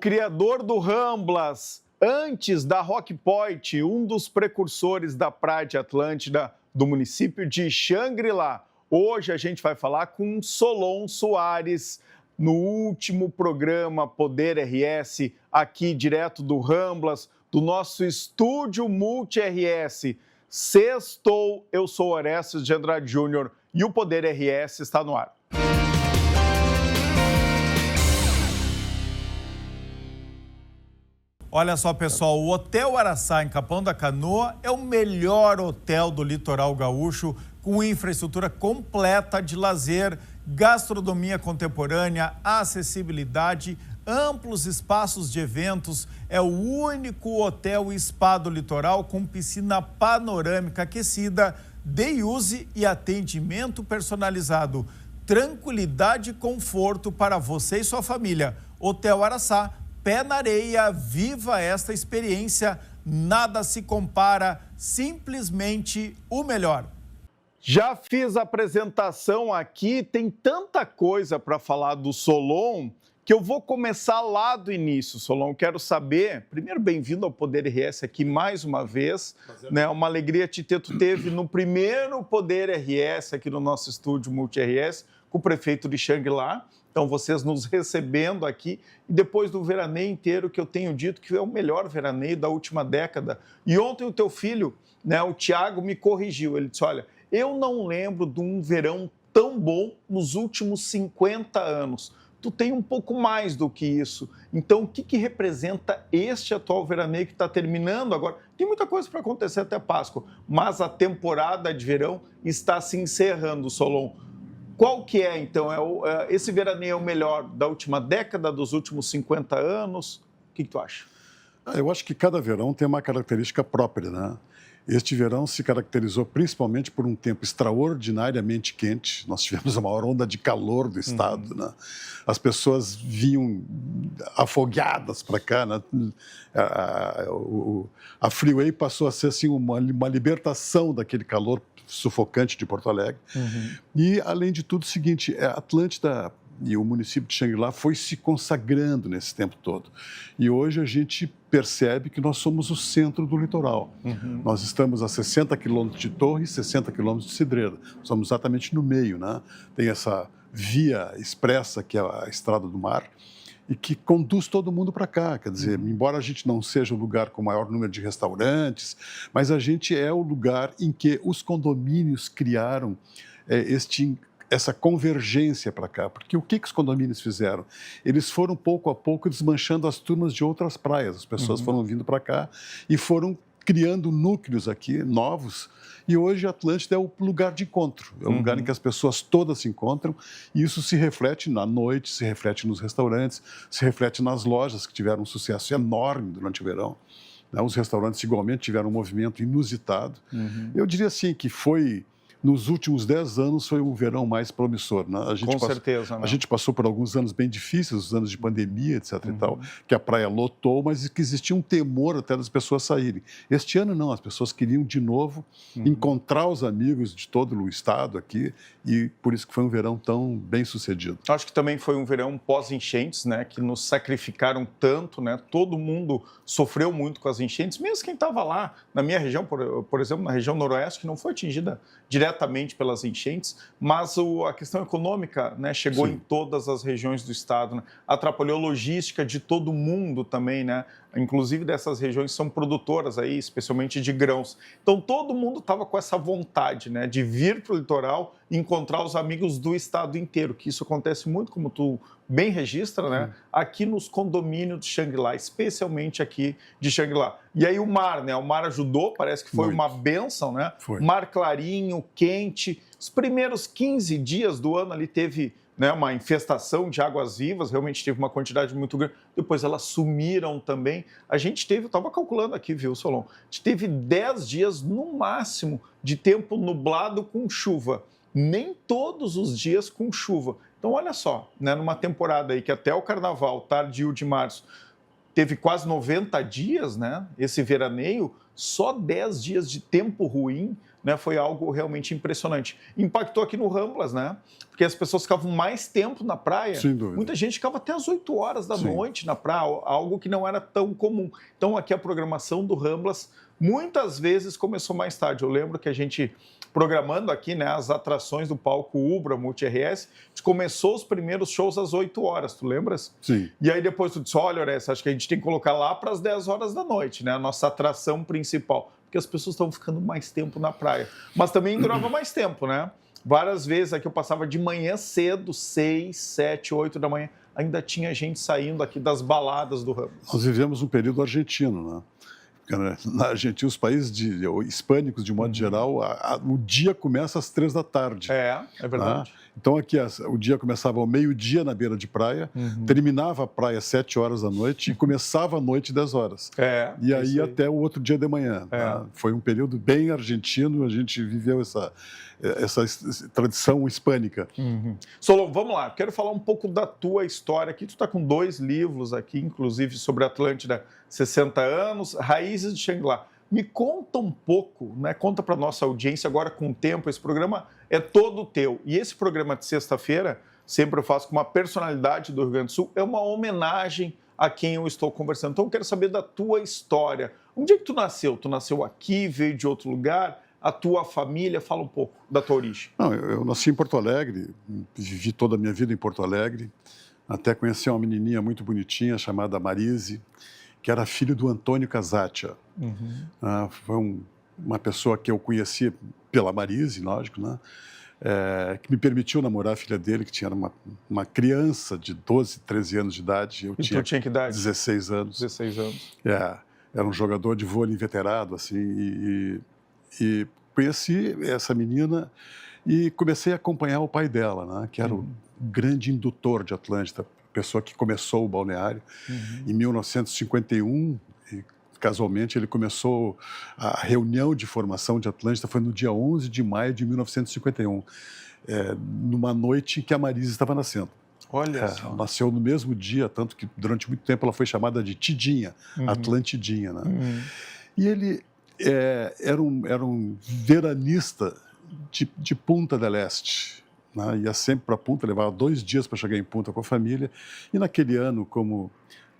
criador do Ramblas, antes da Rock Point, um dos precursores da Praia de Atlântida, do município de Xangri-Lá. Hoje a gente vai falar com Solon Soares, no último programa Poder RS, aqui direto do Ramblas, do nosso estúdio Multi-RS. Sextou, eu sou Orestes de Andrade Júnior e o Poder RS está no ar. Olha só, pessoal, o Hotel Araçá, em Capão da Canoa, é o melhor hotel do litoral gaúcho, com infraestrutura completa de lazer, gastronomia contemporânea, acessibilidade, amplos espaços de eventos. É o único hotel e spa do litoral com piscina panorâmica aquecida, day use e atendimento personalizado. Tranquilidade e conforto para você e sua família. Hotel Araçá, pé na areia, viva esta experiência, nada se compara, simplesmente o melhor. Já fiz a apresentação aqui, tem tanta coisa para falar do Solon, que eu vou começar lá do início, Solon. Quero saber, primeiro, bem-vindo ao Poder RS aqui mais uma vez, né? Uma alegria te ter, tu teve no primeiro Poder RS aqui no nosso estúdio Multi-RS, com o prefeito de Xangri-Lá. Então, vocês nos recebendo aqui, e depois do veraneio inteiro, que eu tenho dito que é o melhor veraneio da última década. E ontem o teu filho, né, o Tiago, me corrigiu. Ele disse, olha, eu não lembro de um verão tão bom nos últimos 50 anos. Tu tem um pouco mais do que isso. Então, o que representa este atual veraneio que está terminando agora? Tem muita coisa para acontecer até Páscoa, mas a temporada de verão está se encerrando, Solon. Qual que é, então? Esse veraneio é o melhor da última década, dos últimos 50 anos? O que tu acha? Eu acho que cada verão tem uma característica própria, né? Este verão se caracterizou principalmente por um tempo extraordinariamente quente. Nós tivemos a maior onda de calor do estado, né? As pessoas vinham afogueadas para cá, né? A Freeway passou a ser assim, uma libertação daquele calor sufocante de Porto Alegre. E, além de tudo, o seguinte, a Atlântida e o município de Xangri-Lá foi se consagrando nesse tempo todo. E hoje a gente percebe que nós somos o centro do litoral. Nós estamos a 60 quilômetros de Torres, 60 quilômetros de Cidreira. Somos exatamente no meio, né? Tem essa via expressa, que é a Estrada do Mar, e que conduz todo mundo para cá. Quer dizer, embora a gente não seja o lugar com o maior número de restaurantes, mas a gente é o lugar em que os condomínios criaram essa convergência para cá. Porque o que os condomínios fizeram? Eles foram, pouco a pouco, desmanchando as turmas de outras praias. As pessoas foram vindo para cá e foram criando núcleos aqui, novos. E hoje a Atlântida é o lugar de encontro. É o lugar em que as pessoas todas se encontram. E isso se reflete na noite, se reflete nos restaurantes, se reflete nas lojas, que tiveram um sucesso enorme durante o verão. Os restaurantes, igualmente, tiveram um movimento inusitado. Eu diria assim que foi... Nos últimos 10 anos foi o verão mais promissor, né? Com certeza, né? A gente passou por alguns anos bem difíceis, os anos de pandemia, etc. e tal, que a praia lotou, mas que existia um temor até das pessoas saírem. Este ano não, as pessoas queriam de novo encontrar os amigos de todo o estado aqui, e por isso que foi um verão tão bem sucedido. Acho que também foi um verão pós-enchentes, né? Que nos sacrificaram tanto, né? Todo mundo sofreu muito com as enchentes, mesmo quem estava lá na minha região, por exemplo, na região noroeste, que não foi atingida diretamente pelas enchentes, mas a questão econômica, né, chegou em todas as regiões do estado, né? Atrapalhou a logística de todo mundo também, né? Inclusive dessas regiões são produtoras aí, especialmente de grãos. Então todo mundo estava com essa vontade, né, de vir para o litoral e encontrar os amigos do estado inteiro, que isso acontece muito, como tu bem registra, né, aqui nos condomínios de Xangri-Lá, especialmente aqui de Xangri-Lá. E aí o mar, né, o mar ajudou, parece que foi uma bênção, né? Mar clarinho, quente. Os primeiros 15 dias do ano ali teve, né, uma infestação de águas vivas, realmente teve uma quantidade muito grande. Depois elas sumiram também. A gente teve, eu estava calculando aqui, viu, Solon? A gente teve 10 dias no máximo de tempo nublado com chuva. Nem todos os dias com chuva. Então, olha só, né, numa temporada aí que até o carnaval, tardio de março, teve quase 90 dias, né? Esse veraneio, só 10 dias de tempo ruim, né? Foi algo realmente impressionante. Impactou aqui no Ramblas, né? Porque as pessoas ficavam mais tempo na praia. Sem dúvida. Muita gente ficava até as 8 horas da noite na praia, algo que não era tão comum. Então, aqui a programação do Ramblas muitas vezes começou mais tarde. Eu lembro que a gente, programando aqui, né, as atrações do palco Ubra, Multi-RS, a gente começou os primeiros shows às 8 horas, tu lembras? Sim. E aí depois tu disse, olha, Oreste, acho que a gente tem que colocar lá para as 10 horas da noite, né, a nossa atração principal, porque as pessoas estão ficando mais tempo na praia. Mas também durava mais tempo, né? Várias vezes aqui eu passava de manhã cedo, 6, 7, 8 da manhã, ainda tinha gente saindo aqui das baladas do Ramblas. Nós vivemos um período argentino, né? Na Argentina, os países hispânicos, de modo geral, o dia começa às 3 da tarde. É verdade. Então, aqui, o dia começava ao meio-dia na beira de praia, terminava a praia às 7 horas da noite e começava a noite 10 horas. E aí até o outro dia de manhã. Foi um período bem argentino, a gente viveu essa tradição hispânica. Solon, vamos lá, quero falar um pouco da tua história aqui. Tu está com 2 livros aqui, inclusive sobre a Atlântida, 60 anos, Raízes de Xangri-Lá. Me conta um pouco, né? Conta para nossa audiência agora com o tempo. Esse programa é todo teu. E esse programa de sexta-feira, sempre eu faço com uma personalidade do Rio Grande do Sul, é uma homenagem a quem eu estou conversando. Então eu quero saber da tua história. Onde é que tu nasceu? Tu nasceu aqui, veio de outro lugar? A tua família? Fala um pouco da tua origem. Não, eu nasci em Porto Alegre, vivi toda a minha vida em Porto Alegre, até conheci uma menininha muito bonitinha chamada Marise, que era filho do Antônio Casaccia. Foi uma pessoa que eu conheci pela Marise, lógico, né? Que me permitiu namorar a filha dele, que tinha uma criança de 12, 13 anos de idade. Eu tinha que idade? 16 anos. 16 anos. Era um jogador de vôlei veterado, assim, e conheci essa menina e comecei a acompanhar o pai dela, né? Que era o grande indutor de Atlântida, pessoa que começou o balneário. Em 1951, e casualmente, ele começou a reunião de formação de Atlântida, foi no dia 11 de maio de 1951, numa noite em que a Marise estava nascendo. Olha só. Nasceu no mesmo dia, tanto que durante muito tempo ela foi chamada de Tidinha, Atlantidinha, né? E ele era um veranista de Punta del Este, né? Ia sempre para Punta, levava 2 dias para chegar em Punta com a família. E naquele ano, como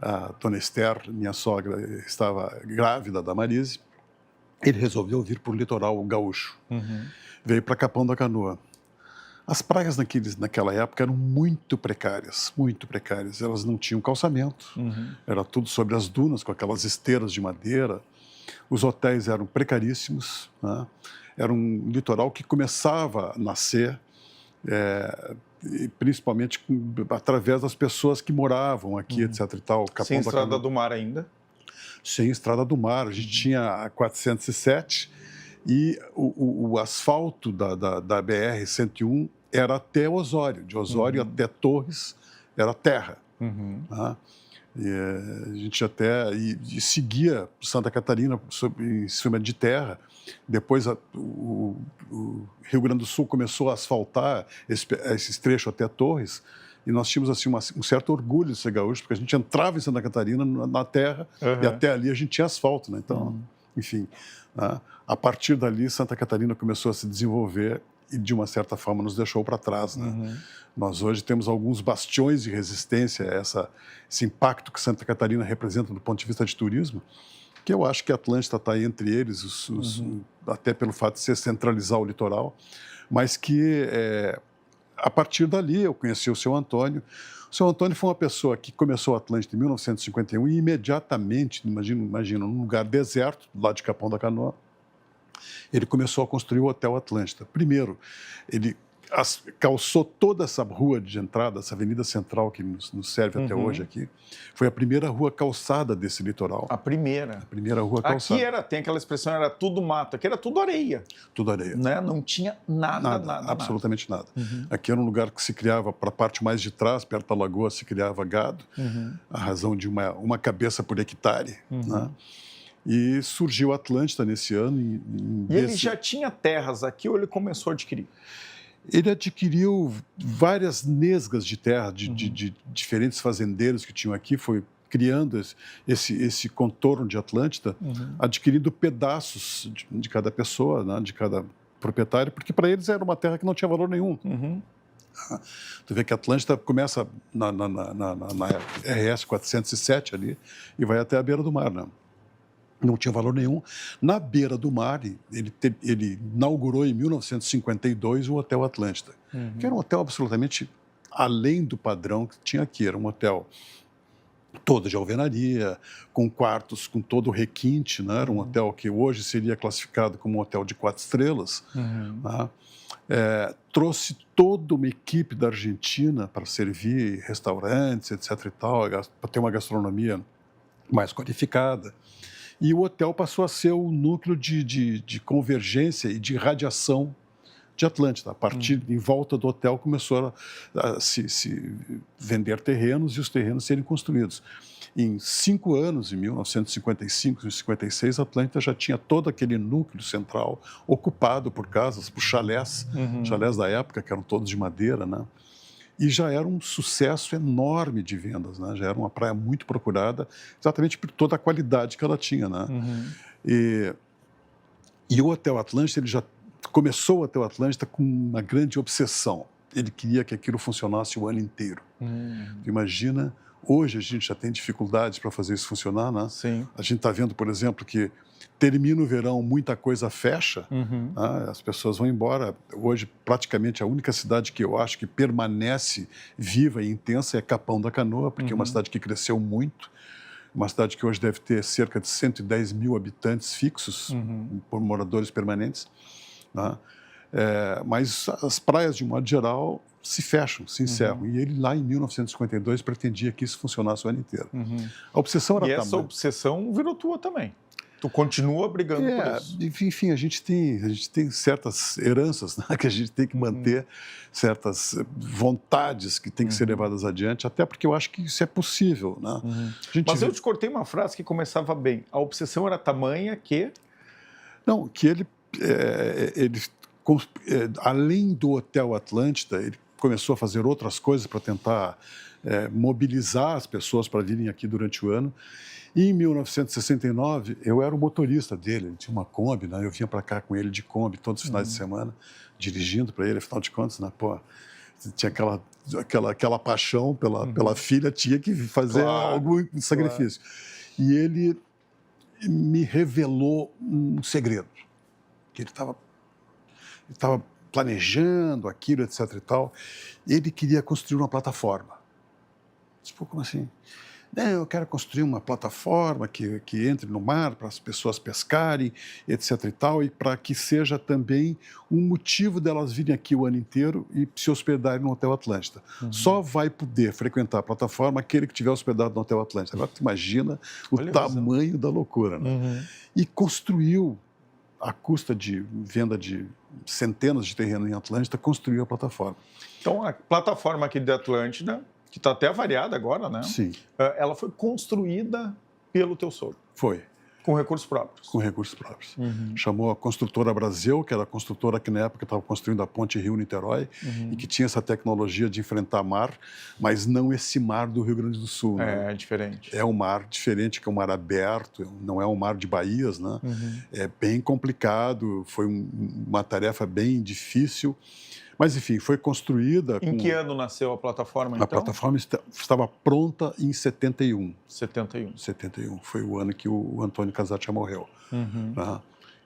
a dona Esther, minha sogra, estava grávida da Marise, ele resolveu vir para o litoral gaúcho. Veio para Capão da Canoa. As praias naquela época eram muito precárias, muito precárias. Elas não tinham calçamento, era tudo sobre as dunas, com aquelas esteiras de madeira. Os hotéis eram precaríssimos, né? Era um litoral que começava a nascer, principalmente através das pessoas que moravam aqui, etc. E tal. Sem estrada do mar ainda? Sem estrada do mar. A gente tinha a 407 e o asfalto da BR-101 era até Osório. De Osório até Torres era terra. Tá? E a gente até seguia Santa Catarina em cima de terra. Depois o Rio Grande do Sul começou a asfaltar esse trecho até Torres, e nós tínhamos assim um certo orgulho de ser gaúcho, porque a gente entrava em Santa Catarina na terra e até ali a gente tinha asfalto, né? Então, enfim, né? A partir dali Santa Catarina começou a se desenvolver e de uma certa forma nos deixou para trás, né? Nós hoje temos alguns bastiões de resistência a esse impacto que Santa Catarina representa do ponto de vista de turismo, que eu acho que a Atlântida está entre eles, até pelo fato de se centralizar o litoral, mas que a partir dali eu conheci o seu Antônio. O seu Antônio foi uma pessoa que começou a Atlântida em 1951 e imediatamente, imagina, num lugar deserto, lá de Capão da Canoa, ele começou a construir o Hotel Atlântida. Primeiro, ele calçou toda essa rua de entrada, essa avenida central que nos serve até hoje aqui. Foi a primeira rua calçada desse litoral. A primeira? A primeira rua calçada. Aqui tem aquela expressão, era tudo mato. Aqui era tudo areia. Tudo areia. Né? Não tinha nada. Absolutamente nada. Aqui era um lugar que se criava, para a parte mais de trás, perto da lagoa, se criava gado, a razão de uma cabeça por hectare, né? E surgiu a Atlântida nesse ano. E ele já tinha terras aqui ou ele começou a adquirir? Ele adquiriu várias nesgas de terra de diferentes fazendeiros que tinham aqui, foi criando esse contorno de Atlântida, adquirindo pedaços de cada pessoa, né, de cada proprietário, porque para eles era uma terra que não tinha valor nenhum. Tu vê que a Atlântida começa na RS 407 ali e vai até a beira do mar, né? Não tinha valor nenhum. Na beira do mar, ele inaugurou em 1952 o Hotel Atlântida, que era um hotel absolutamente além do padrão que tinha aqui. Era um hotel todo de alvenaria, com quartos com todo o requinte, né? Era um hotel que hoje seria classificado como um hotel de 4 estrelas. Né? Trouxe toda uma equipe da Argentina para servir restaurantes, etc. e tal, para ter uma gastronomia mais qualificada. E o hotel passou a ser o núcleo de convergência e de radiação de Atlântida. A partir, em volta do hotel, começou a se vender terrenos e os terrenos serem construídos. Em 5 anos, em 1955 e 56, a Atlântida já tinha todo aquele núcleo central ocupado por casas, por chalés, chalés da época, que eram todos de madeira, né? E já era um sucesso enorme de vendas, né? Já era uma praia muito procurada, exatamente por toda a qualidade que ela tinha, né? E o Hotel Atlântida, ele já começou o Hotel Atlântida com uma grande obsessão. Ele queria que aquilo funcionasse o ano inteiro. Imagina, hoje a gente já tem dificuldades para fazer isso funcionar, né? Sim. A gente está vendo, por exemplo, que termina o verão, muita coisa fecha, as pessoas vão embora. Hoje, praticamente, a única cidade que eu acho que permanece viva e intensa é Capão da Canoa, porque é uma cidade que cresceu muito, uma cidade que hoje deve ter cerca de 110 mil habitantes fixos, por moradores permanentes. Né? Mas as praias, de um modo geral, se fecham, se encerram. E ele, lá em 1952, pretendia que isso funcionasse o ano inteiro. A obsessão era tamanho. E essa obsessão virou tua também. Tu continua brigando por isso. Enfim, a gente tem certas heranças, né, que a gente tem que manter, certas vontades que têm que ser levadas adiante, até porque eu acho que isso é possível. Né? Mas eu te cortei uma frase que começava bem. A obsessão era tamanha que... Não, que ele além do Hotel Atlântida, ele começou a fazer outras coisas para tentar mobilizar as pessoas para virem aqui durante o ano. E em 1969, eu era o motorista dele, ele tinha uma Kombi, né? Eu vinha para cá com ele de Kombi todos os finais de semana, dirigindo para ele, afinal de contas, né? Pô, tinha aquela paixão pela filha, tinha que fazer algum sacrifício. E ele me revelou um segredo, que ele estava planejando aquilo, etc. e tal. Ele queria construir uma plataforma. Tipo, como assim? Não, eu quero construir uma plataforma que entre no mar para as pessoas pescarem, etc. e tal, e para que seja também um motivo delas virem aqui o ano inteiro e se hospedarem no Hotel Atlântida. Só vai poder frequentar a plataforma aquele que tiver hospedado no Hotel Atlântida. Agora tu imagina o tamanho da loucura, né? E construiu, à custa de venda de centenas de terrenos em Atlântida, construiu a plataforma. Então, a plataforma aqui de Atlântida, que está até variada agora, né? Sim. Ela foi construída pelo teu sogro. Foi. Com recursos próprios. Com recursos próprios. Chamou a construtora Brasil, que era a construtora que na época estava construindo a ponte Rio-Niterói e que tinha essa tecnologia de enfrentar mar, mas não esse mar do Rio Grande do Sul. Né? É diferente. É um mar diferente, que é um mar aberto, não é um mar de baías, né? É bem complicado, foi uma tarefa bem difícil. Mas, enfim, foi construída... Em que ano nasceu a plataforma, então? A plataforma estava pronta em 71. 71. 71. Foi o ano que o Antônio Casati morreu.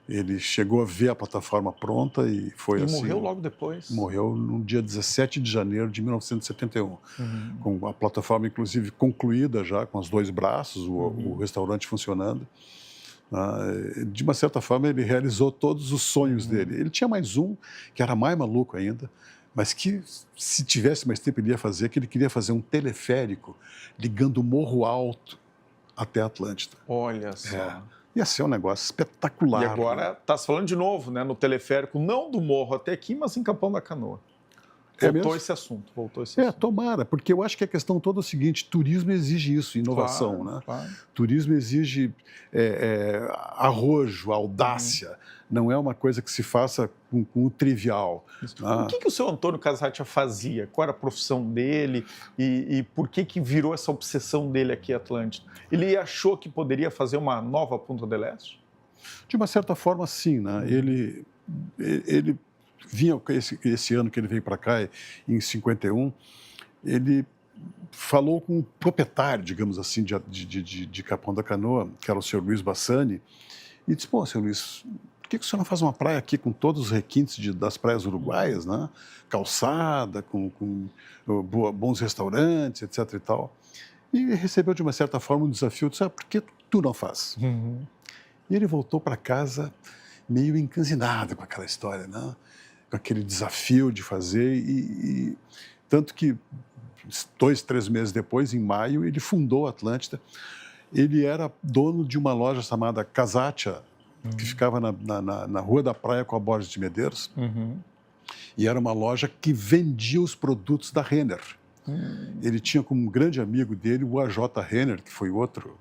Ele chegou a ver a plataforma pronta e foi assim... E morreu logo depois? Morreu no dia 17 de janeiro de 1971. Com a plataforma, inclusive, concluída já, com os 2 braços, o restaurante funcionando. De uma certa forma, ele realizou todos os sonhos dele. Ele tinha mais um, que era mais maluco ainda, mas que, se tivesse mais tempo, ele ia fazer, que ele queria fazer um teleférico ligando o Morro Alto até a Atlântida. Olha só. Ia ser um negócio espetacular. E agora está se falando de novo, né, no teleférico, não do morro até aqui, mas em Capão da Canoa. Voltou esse assunto. Tomara, porque eu acho que a questão toda é o seguinte: turismo exige isso, inovação, né? Claro. Turismo exige arrojo, audácia, não é uma coisa que se faça com o trivial. O que o seu Antônio Casaccia fazia? Qual era a profissão dele e por que virou essa obsessão dele aqui em Atlântida? Ele achou que poderia fazer uma nova Punta del Este? De uma certa forma, sim, né? Ele vinha, esse ano que ele veio para cá, em 51, ele falou com o proprietário, digamos assim, de Capão da Canoa, que era o senhor Luiz Bassani, e disse: pô, senhor Luiz, por que o senhor não faz uma praia aqui com todos os requintes das praias uruguaias, né? Calçada, com bons restaurantes, etc. e tal. E recebeu, de uma certa forma, um desafio, disse: por que tu não faz? E ele voltou para casa meio encanzinado com aquela história, né? Com aquele desafio de fazer, e tanto que 2, 3 meses depois, em maio, ele fundou a Atlântida. Ele era dono de uma loja chamada Casaccia, que ficava na Rua da Praia com a Borges de Medeiros, e era uma loja que vendia os produtos da Renner. Ele tinha como um grande amigo dele o A.J. Renner, que foi outro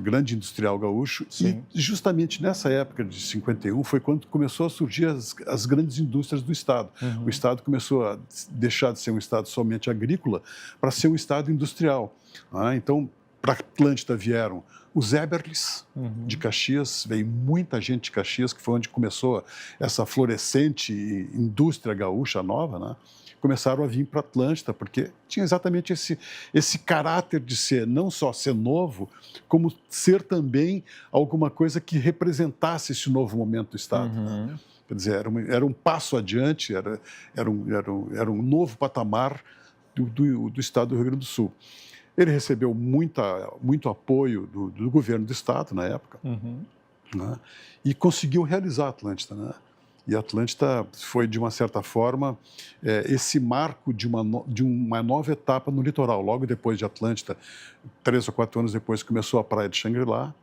grande industrial gaúcho. Sim. E justamente nessa época de 51 foi quando começou a surgir as grandes indústrias do Estado. O Estado começou a deixar de ser um Estado somente agrícola para ser um Estado industrial. Então, para Atlântida vieram os Eberles, de Caxias, veio muita gente de Caxias, que foi onde começou essa florescente indústria gaúcha nova, né? Começaram a vir para Atlântida, porque tinha exatamente esse caráter de ser, não só ser novo, como ser também alguma coisa que representasse esse novo momento do Estado. Né? Quer dizer, era um passo adiante, era um novo patamar do Estado do Rio Grande do Sul. Ele recebeu muito apoio do governo do Estado, na época, né? E conseguiu realizar a Atlântida, né? E a Atlântida foi, de uma certa forma, esse marco de uma nova etapa no litoral. Logo depois de Atlântida, 3 ou 4 anos depois, começou a Praia de Xangri-Lá,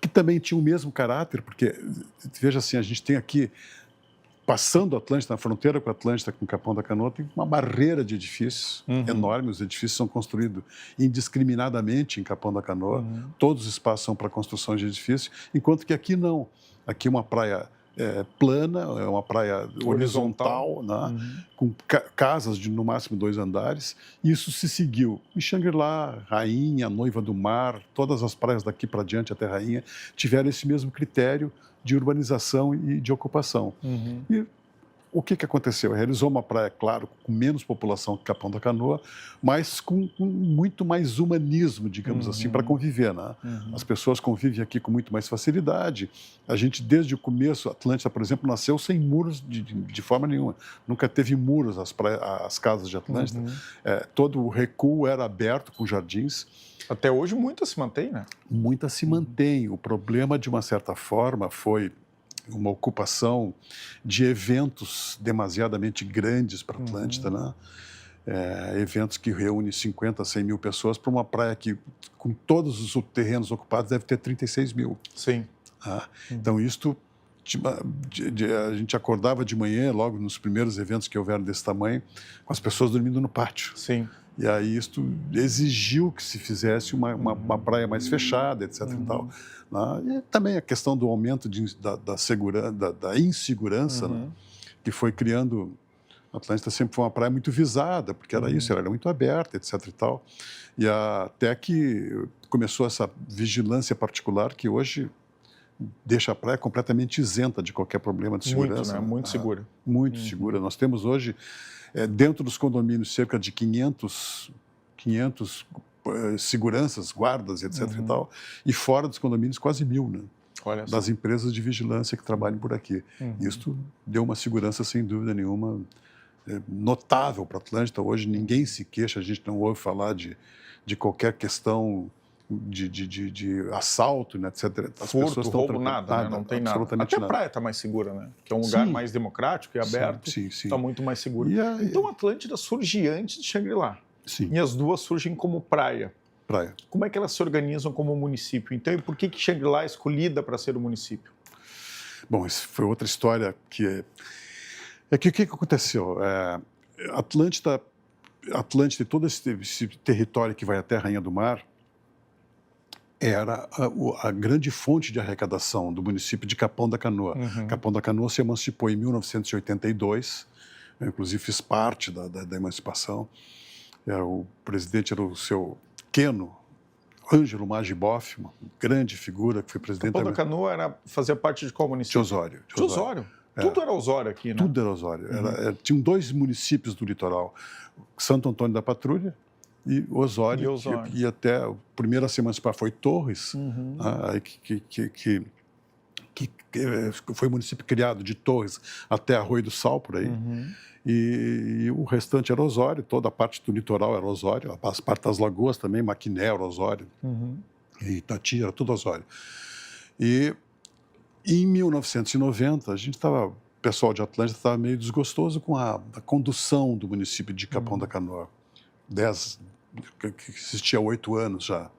que também tinha o mesmo caráter, porque, veja assim, a gente tem aqui, passando a Atlântida, na fronteira com a Atlântida, com Capão da Canoa, tem uma barreira de edifícios enorme. Os edifícios são construídos indiscriminadamente em Capão da Canoa. Todos os espaços são para construção de edifícios, enquanto que aqui não. Aqui é uma praia plana, é uma praia horizontal, né? Com casas de no máximo 2 andares. Isso se seguiu em Xangri-Lá, Rainha, Noiva do Mar, todas as praias daqui para diante até Rainha tiveram esse mesmo critério de urbanização e de ocupação. E o que aconteceu? Realizou uma praia, claro, com menos população que Capão da Canoa, mas com muito mais humanismo, digamos assim, para conviver, né? As pessoas convivem aqui com muito mais facilidade. A gente, desde o começo, a Atlântida, por exemplo, nasceu sem muros de forma nenhuma. Nunca teve muros as casas de Atlântida. Todo o recuo era aberto, com jardins. Até hoje, muitas se mantém, né? Muitas se mantêm. O problema, de uma certa forma, foi uma ocupação de eventos demasiadamente grandes para Atlântida, né? Eventos que reúnem 50, 100 mil pessoas para uma praia que, com todos os terrenos ocupados, deve ter 36 mil. Sim. Então, isto, a gente acordava de manhã, logo nos primeiros eventos que houveram desse tamanho, com as pessoas dormindo no pátio. Sim. E aí isto exigiu que se fizesse uma praia mais fechada, etc. E tal. E também a questão do aumento da insegurança, né? Que foi criando... A Atlântida sempre foi uma praia muito visada, porque era isso, ela era muito aberta, etc. E tal. E até que começou essa vigilância particular que hoje deixa a praia completamente isenta de qualquer problema de segurança. Muito, né? Muito segura. Muito segura. Nós temos hoje... dentro dos condomínios, cerca de 500 seguranças, guardas, etc. E tal, e fora dos condomínios, quase 1.000, né? Olha só. Das empresas de vigilância que trabalham por aqui. Isso deu uma segurança, sem dúvida nenhuma, notável para a Atlântida. Hoje ninguém se queixa, a gente não ouve falar de qualquer questão de assalto, né, etc. As pessoas estão roubo, nada, né? Não tem nada. Até a praia está mais segura, né? Que é um lugar mais democrático e aberto, está muito mais seguro. Então a Atlântida surge antes de Xangri-Lá. E as duas surgem como praia. Como é que elas se organizam como município? Então, e por que Xangri-Lá é escolhida para ser o município? Bom, isso foi outra história que... o que aconteceu? Atlântida e todo esse território que vai até a Rainha do Mar era a grande fonte de arrecadação do município de Capão da Canoa. Capão da Canoa se emancipou em 1982, eu, inclusive fiz parte da emancipação. O presidente era o seu Queno, Ângelo Magiboff, uma grande figura que foi presidente... Capão da Canoa fazia parte de qual município? De Osório. Tudo era Osório aqui, né? Tudo era Osório. Tinham 2 municípios do litoral, Santo Antônio da Patrulha e Osório. E até o primeiro a se emancipar foi Torres, que foi o município criado de Torres até Arroio do Sal, por aí. E o restante era Osório, toda a parte do litoral era Osório, as partes das lagoas também, Maquiné era Osório, e Itati era tudo Osório. E em 1990, o pessoal de Atlântida estava meio desgostoso com a condução do município de Capão da Canoa, que existia há 8 anos já,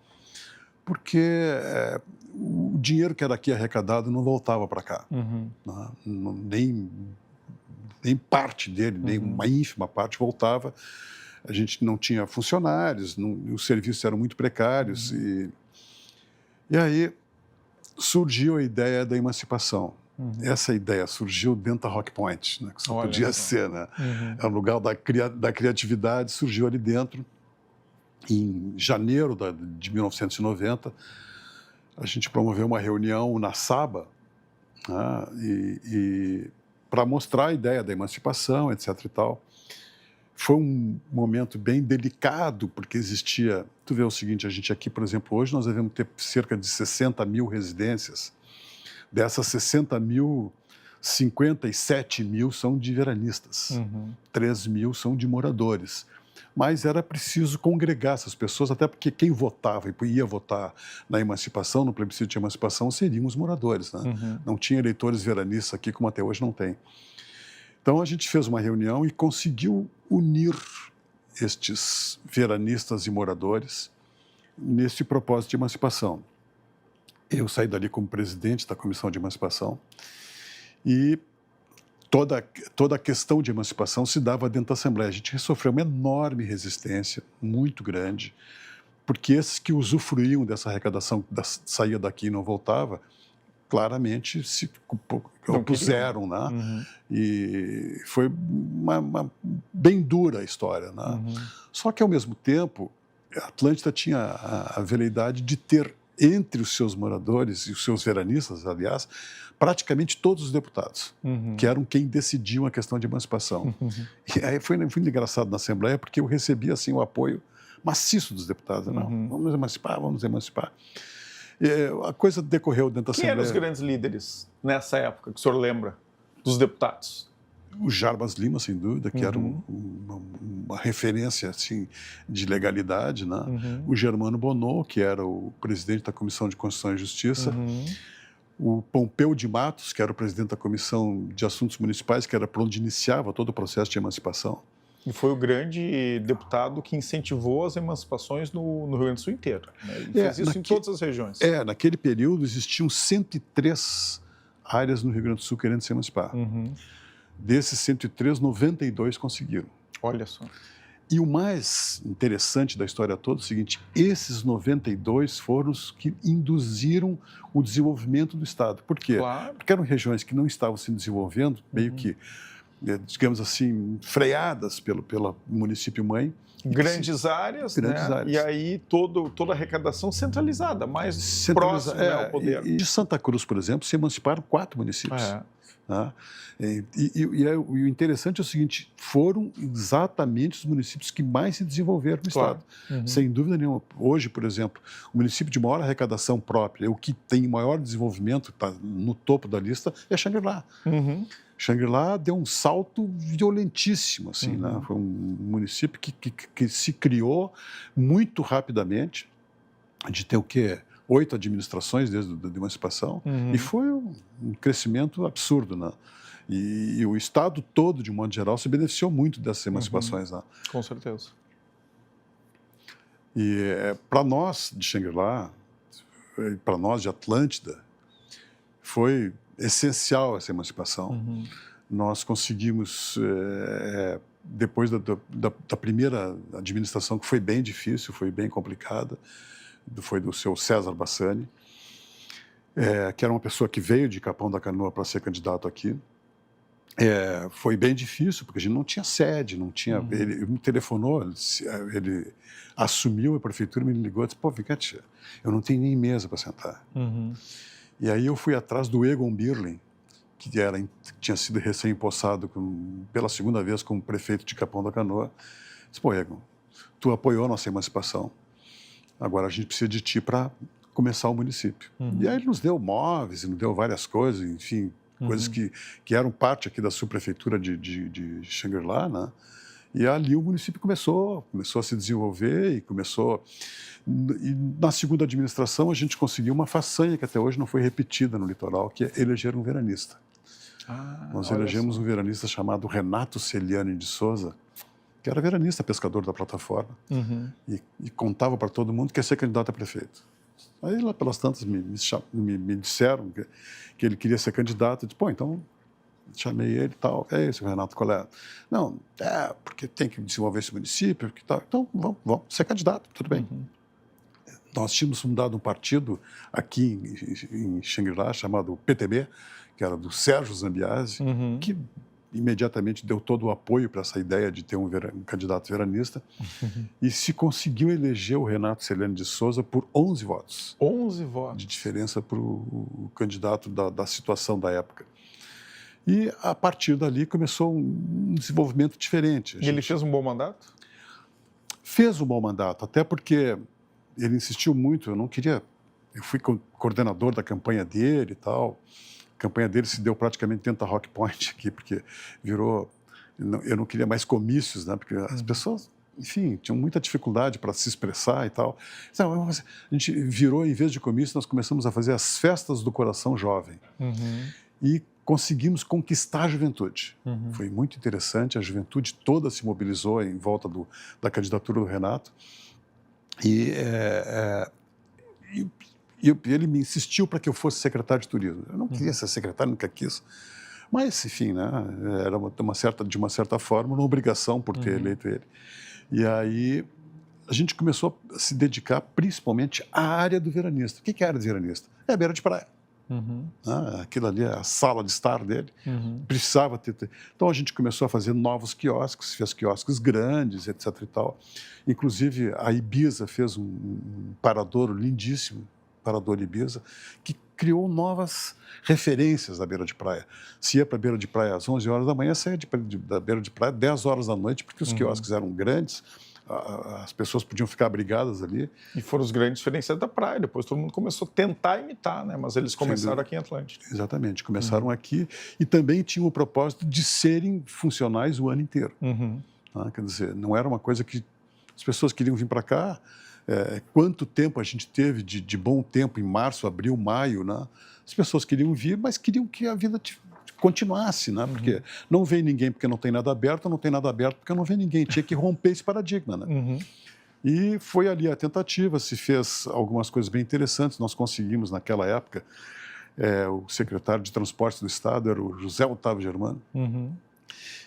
porque o dinheiro que era aqui arrecadado não voltava para cá, nem parte dele, nem uma ínfima parte voltava. A gente não tinha funcionários, os serviços eram muito precários. E aí surgiu a ideia da emancipação. Essa ideia surgiu dentro da Rock Point, né, que só podia ser. Né? É um lugar da criatividade, surgiu ali dentro. Em janeiro de 1990, a gente promoveu uma reunião na Saba, né, para mostrar a ideia da emancipação, etc. e tal. Foi um momento bem delicado, porque existia... Tu vê o seguinte, a gente aqui, por exemplo, hoje nós devemos ter cerca de 60 mil residências. Dessas 60 mil, 57 mil são de veranistas, 3 mil são de moradores. Mas era preciso congregar essas pessoas, até porque quem votava e ia votar na emancipação, no plebiscito de emancipação, seriam os moradores. Né? Não tinha eleitores veranistas aqui, como até hoje não tem. Então, a gente fez uma reunião e conseguiu unir estes veranistas e moradores nesse propósito de emancipação. Eu saí dali como presidente da Comissão de Emancipação e toda a questão de emancipação se dava dentro da Assembleia. A gente sofreu uma enorme resistência, muito grande, porque esses que usufruíam dessa arrecadação, saía daqui e não voltava, claramente se opuseram, né? E foi bem dura a história, né? Só que, ao mesmo tempo, a Atlântida tinha a veleidade de ter entre os seus moradores e os seus veranistas, aliás, praticamente todos os deputados, que eram quem decidiam a questão de emancipação. E aí foi engraçado na Assembleia, porque eu recebi assim, o apoio maciço dos deputados. Não, vamos emancipar, vamos emancipar. A coisa decorreu dentro da Assembleia. Quem eram os grandes líderes nessa época, que o senhor lembra, dos deputados? O Jarbas Lima, sem dúvida, que era uma referência assim, de legalidade. Né? O Germano Bonot, que era o presidente da Comissão de Constituição e Justiça. O Pompeu de Matos, que era o presidente da Comissão de Assuntos Municipais, que era para onde iniciava todo o processo de emancipação. E foi o grande deputado que incentivou as emancipações no Rio Grande do Sul inteiro. Né? Ele fez isso em todas as regiões. Naquele período existiam 103 áreas no Rio Grande do Sul querendo se emancipar. Desses 103, 92 conseguiram. Olha só. E o mais interessante da história toda é o seguinte, esses 92 foram os que induziram o desenvolvimento do Estado. Por quê? Claro. Porque eram regiões que não estavam se desenvolvendo, meio que, digamos assim, freadas pelo município-mãe. Grandes áreas, né? Áreas. E aí toda a arrecadação centralizada, mais próxima ao poder. E de Santa Cruz, por exemplo, se emanciparam 4 municípios. Né? E o interessante é o seguinte, foram exatamente os municípios que mais se desenvolveram no Estado. Sem dúvida nenhuma. Hoje, por exemplo, o município de maior arrecadação própria, o que tem maior desenvolvimento, está no topo da lista, é Xangri-Lá. Xangri-Lá deu um salto violentíssimo. Assim, né? Foi um município que se criou muito rapidamente, de ter o quê? 8 administrações desde a emancipação, e foi um crescimento absurdo. Né? E o Estado todo, de um modo geral, se beneficiou muito dessas emancipações. Né? Com certeza. E para nós de Xangri-Lá, para nós de Atlântida, foi essencial essa emancipação. Nós conseguimos depois da primeira administração, que foi bem difícil, foi bem complicada, foi do seu César Bassani, que era uma pessoa que veio de Capão da Canoa para ser candidato aqui. Foi bem difícil, porque a gente não tinha sede, não tinha... Ele me telefonou, ele assumiu a prefeitura, me ligou e disse, pô, Vicente, eu não tenho nem mesa para sentar. E aí eu fui atrás do Egon Birling, que tinha sido recém-empossado pela segunda vez como prefeito de Capão da Canoa. Disse, pô, Egon, tu apoiou a nossa emancipação, agora a gente precisa de ti para começar o município. E aí ele nos deu móveis, nos deu várias coisas, enfim, coisas que eram parte aqui da subprefeitura de Xangri-Lá, né? E ali o município começou a se desenvolver e na segunda administração a gente conseguiu uma façanha que até hoje não foi repetida no litoral, que é eleger um veranista. Nós elegemos um veranista chamado Renato Celiani de Souza, que era veranista, pescador da plataforma, e contava para todo mundo que ia ser candidato a prefeito. Aí lá pelas tantas me disseram que ele queria ser candidato. Eu disse, pô, então chamei ele e tal. É isso, Renato, qual é? Não, porque tem que desenvolver esse município, que tal. Então vamos ser candidato, tudo bem. Nós tínhamos fundado um partido aqui em Xangri-Lá chamado PTB, que era do Sérgio Zambiase, que imediatamente deu todo o apoio para essa ideia de ter um candidato veranista e se conseguiu eleger o Renato Celiani de Souza por 11 votos. 11 votos. De diferença para o candidato da situação da época. E, a partir dali, começou um desenvolvimento diferente. E ele fez um bom mandato? Fez um bom mandato, até porque ele insistiu muito, eu não queria... Eu fui coordenador da campanha dele e tal. A campanha dele se deu praticamente dentro da Rock Point aqui, porque virou... Eu não queria mais comícios, né? Porque as pessoas, enfim, tinham muita dificuldade para se expressar e tal. Então, a gente virou, em vez de comício, nós começamos a fazer as festas do coração jovem. E conseguimos conquistar a juventude. Foi muito interessante, a juventude toda se mobilizou em volta da candidatura do Renato. E ele me insistiu para que eu fosse secretário de turismo. Eu não queria ser secretário, nunca quis. Mas, enfim, né, era de uma certa forma uma obrigação por ter eleito ele. E aí a gente começou a se dedicar principalmente à área do veranista. O que é a área do veranista? É a beira de praia. Aquilo ali é a sala de estar dele. Precisava ter... Então a gente começou a fazer novos quiosques, fez quiosques grandes, etc. e tal. Inclusive a Ibiza fez um paradouro lindíssimo, Parador Ibiza, que criou novas referências da beira de praia. Se ia para a beira de praia às 11 horas da manhã, saía da beira de praia às 10 horas da noite, porque os quiosques eram grandes, as pessoas podiam ficar abrigadas ali. E foram os grandes diferenciais da praia. Depois todo mundo começou a tentar imitar, né? Mas eles começaram aqui em Atlântida. Exatamente, começaram aqui e também tinham o propósito de serem funcionais o ano inteiro. Quer dizer, não era uma coisa que as pessoas queriam vir para cá. Quanto tempo a gente teve de bom tempo em março, abril, maio, né? As pessoas queriam vir, mas queriam que a vida continuasse, né? Porque não vem ninguém porque não tem nada aberto, não tem nada aberto porque não vem ninguém. Tinha que romper esse paradigma, né? E foi ali a tentativa, se fez algumas coisas bem interessantes. Nós conseguimos, naquela época, o secretário de Transportes do Estado era o José Otávio Germano.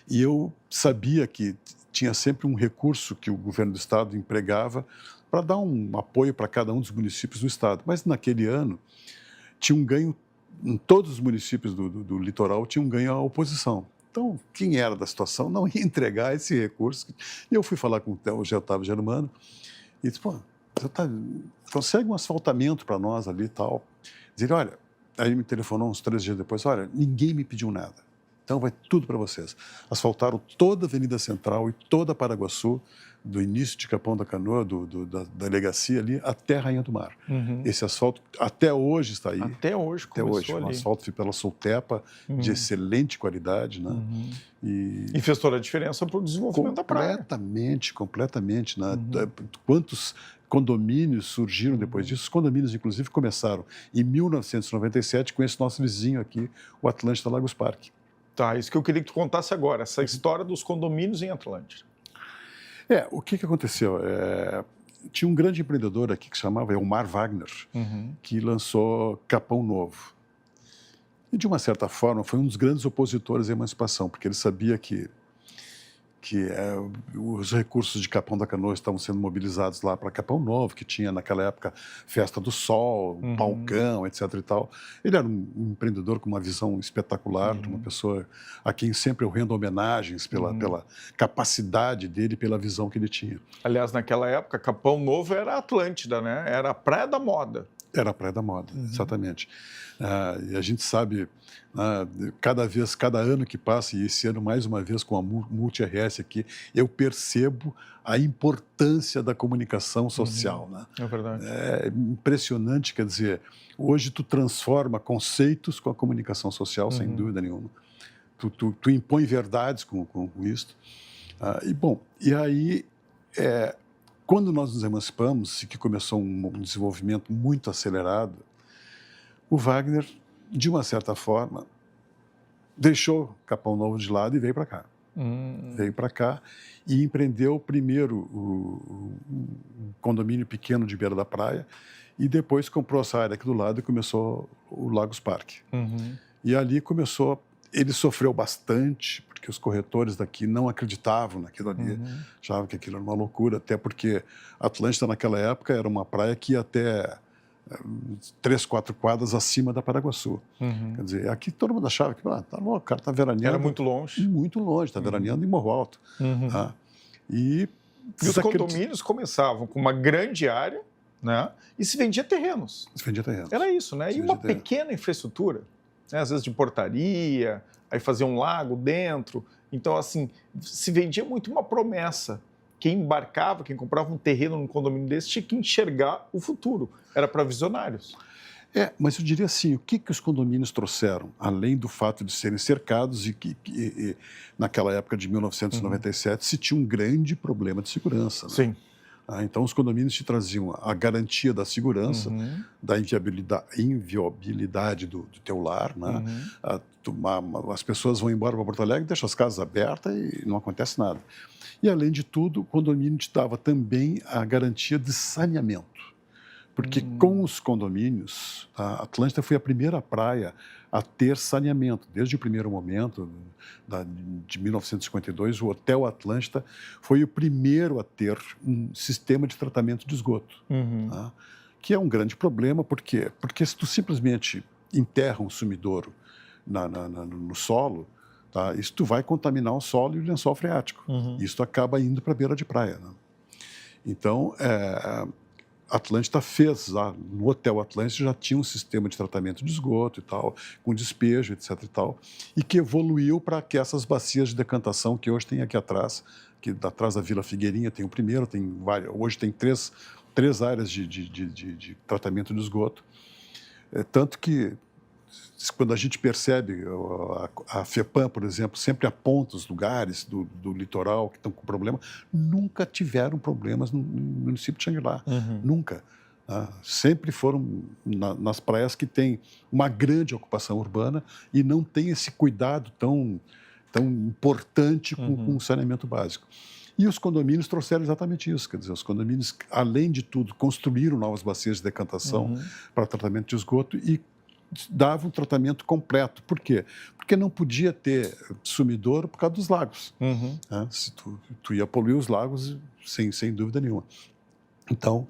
E eu sabia que tinha sempre um recurso que o governo do Estado empregava para dar um apoio para cada um dos municípios do Estado. Mas, naquele ano, tinha um ganho, em todos os municípios do litoral, tinha um ganho à oposição. Então, quem era da situação não ia entregar esse recurso. E eu fui falar com o José Otávio Germano e disse, pô, consegue um asfaltamento para nós ali e tal. Dizer, olha, aí ele me telefonou uns 3 dias depois, olha, ninguém me pediu nada. Então vai tudo para vocês. Asfaltaram toda a Avenida Central e toda a Paraguaçu, do início de Capão da Canoa, da delegacia ali, até Rainha do Mar. Esse asfalto até hoje está aí. Até hoje começou ali. Um asfalto feito pela Soltepa, de excelente qualidade. Né? E fez toda a diferença para o desenvolvimento da praia. Completamente. Né? Quantos condomínios surgiram depois disso? Os condomínios, inclusive, começaram em 1997 com esse nosso vizinho aqui, o Atlântida Lagos Parque. Tá, isso que eu queria que tu contasse agora, essa história dos condomínios em Atlântida. O que aconteceu? Tinha um grande empreendedor aqui que se chamava Elmar Wagner, que lançou Capão Novo. E, de uma certa forma, foi um dos grandes opositores à emancipação, porque ele sabia que os recursos de Capão da Canoa estavam sendo mobilizados lá para Capão Novo, que tinha naquela época Festa do Sol, Palcão, etc. e tal. Ele era um empreendedor com uma visão espetacular, uma pessoa a quem sempre eu rendo homenagens pela capacidade dele, pela visão que ele tinha. Aliás, naquela época, Capão Novo era Atlântida, né? Era a praia da moda. Era a praia da moda, exatamente. E a gente sabe, cada ano que passa, e esse ano mais uma vez com a Multi-RS aqui, eu percebo a importância da comunicação social. Né? É verdade. É impressionante, quer dizer, hoje tu transforma conceitos com a comunicação social, sem dúvida nenhuma. Tu impõe verdades com isso. E aí... Quando nós nos emancipamos, e que começou um desenvolvimento muito acelerado, o Wagner, de uma certa forma, deixou Capão Novo de lado e veio para cá. Veio para cá e empreendeu primeiro o condomínio pequeno de beira da praia e depois comprou essa área aqui do lado e começou o Lagos Parque. E ali ele sofreu bastante, porque os corretores daqui não acreditavam naquilo ali, achavam que aquilo era uma loucura, até porque Atlântida naquela época era uma praia que ia até 3, 4 quadras acima da Paraguaçu. Quer dizer, aqui todo mundo achava que tá louco, o cara está veraneando. Era muito longe. Muito longe, está veraneando em Morro Alto. E os condomínios começavam com uma grande área, né? E se vendia terrenos. Era isso, né? E uma pequena infraestrutura. Às vezes de portaria, aí fazia um lago dentro. Então, assim, se vendia muito uma promessa. Quem embarcava, quem comprava um terreno num condomínio desse, tinha que enxergar o futuro. Era para visionários. Mas eu diria assim, o que os condomínios trouxeram? Além do fato de serem cercados e que naquela época de 1997 se tinha um grande problema de segurança. Né? Sim. Então, os condomínios te traziam a garantia da segurança, da inviolabilidade do teu lar. Né? As pessoas vão embora para Porto Alegre, deixam as casas abertas e não acontece nada. E, além de tudo, o condomínio te dava também a garantia de saneamento. Porque com os condomínios, a Atlântida foi a primeira praia a ter saneamento. Desde o primeiro momento, de 1952, o Hotel Atlântida foi o primeiro a ter um sistema de tratamento de esgoto. Tá? Que é um grande problema, por quê? Porque se tu simplesmente enterra um sumidouro no solo, tá? Isso tu vai contaminar o solo e o lençol freático. Isso acaba indo para a beira de praia. Né? Então, Atlântida fez, lá no Hotel Atlântida já tinha um sistema de tratamento de esgoto e tal, com despejo, etc. e tal, e que evoluiu para que essas bacias de decantação que hoje tem aqui atrás, que atrás da Vila Figueirinha tem o primeiro, hoje tem três áreas de tratamento de esgoto. Tanto que, quando a gente percebe, a FEPAM, por exemplo, sempre aponta os lugares do litoral que estão com problema, nunca tiveram problemas no município de Xangri-Lá. Nunca. Sempre foram nas praias que têm uma grande ocupação urbana e não tem esse cuidado tão importante com o saneamento básico. E os condomínios trouxeram exatamente isso, quer dizer, os condomínios, além de tudo, construíram novas bacias de decantação para tratamento de esgoto e dava um tratamento completo. Por quê? Porque não podia ter sumidouro por causa dos lagos. Né? Se tu ia poluir os lagos sem dúvida nenhuma. Então,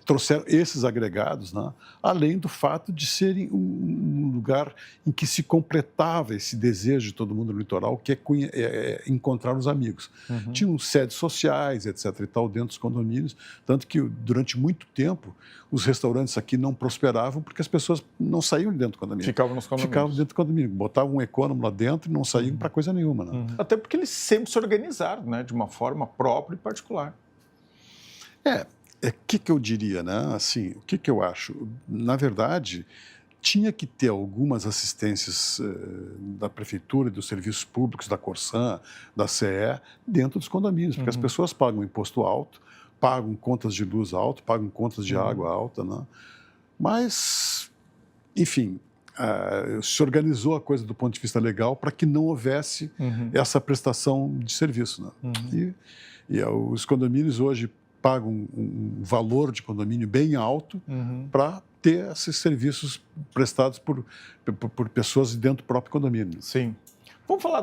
trouxeram esses agregados, né? Além do fato de serem um lugar em que se completava esse desejo de todo mundo no litoral, que é encontrar os amigos. Tinham sedes sociais, etc. e tal, dentro dos condomínios, tanto que durante muito tempo os restaurantes aqui não prosperavam porque as pessoas não saíam de dentro do condomínio. Ficavam nos condomínios. Ficavam dentro do condomínio, botavam um econômico lá dentro e não saíam para coisa nenhuma. Né? Até porque eles sempre se organizaram, né? De uma forma própria e particular. O que eu diria, né? Assim, o que eu acho? Na verdade, tinha que ter algumas assistências da prefeitura e dos serviços públicos, da Corsan, da CE, dentro dos condomínios, porque as pessoas pagam imposto alto, pagam contas de luz alto, pagam contas de água alta, né? Mas, enfim, se organizou a coisa do ponto de vista legal para que não houvesse essa prestação de serviço, né? E os condomínios hoje pagam um valor de condomínio bem alto para ter esses serviços prestados por pessoas dentro do próprio condomínio. Sim. Vamos falar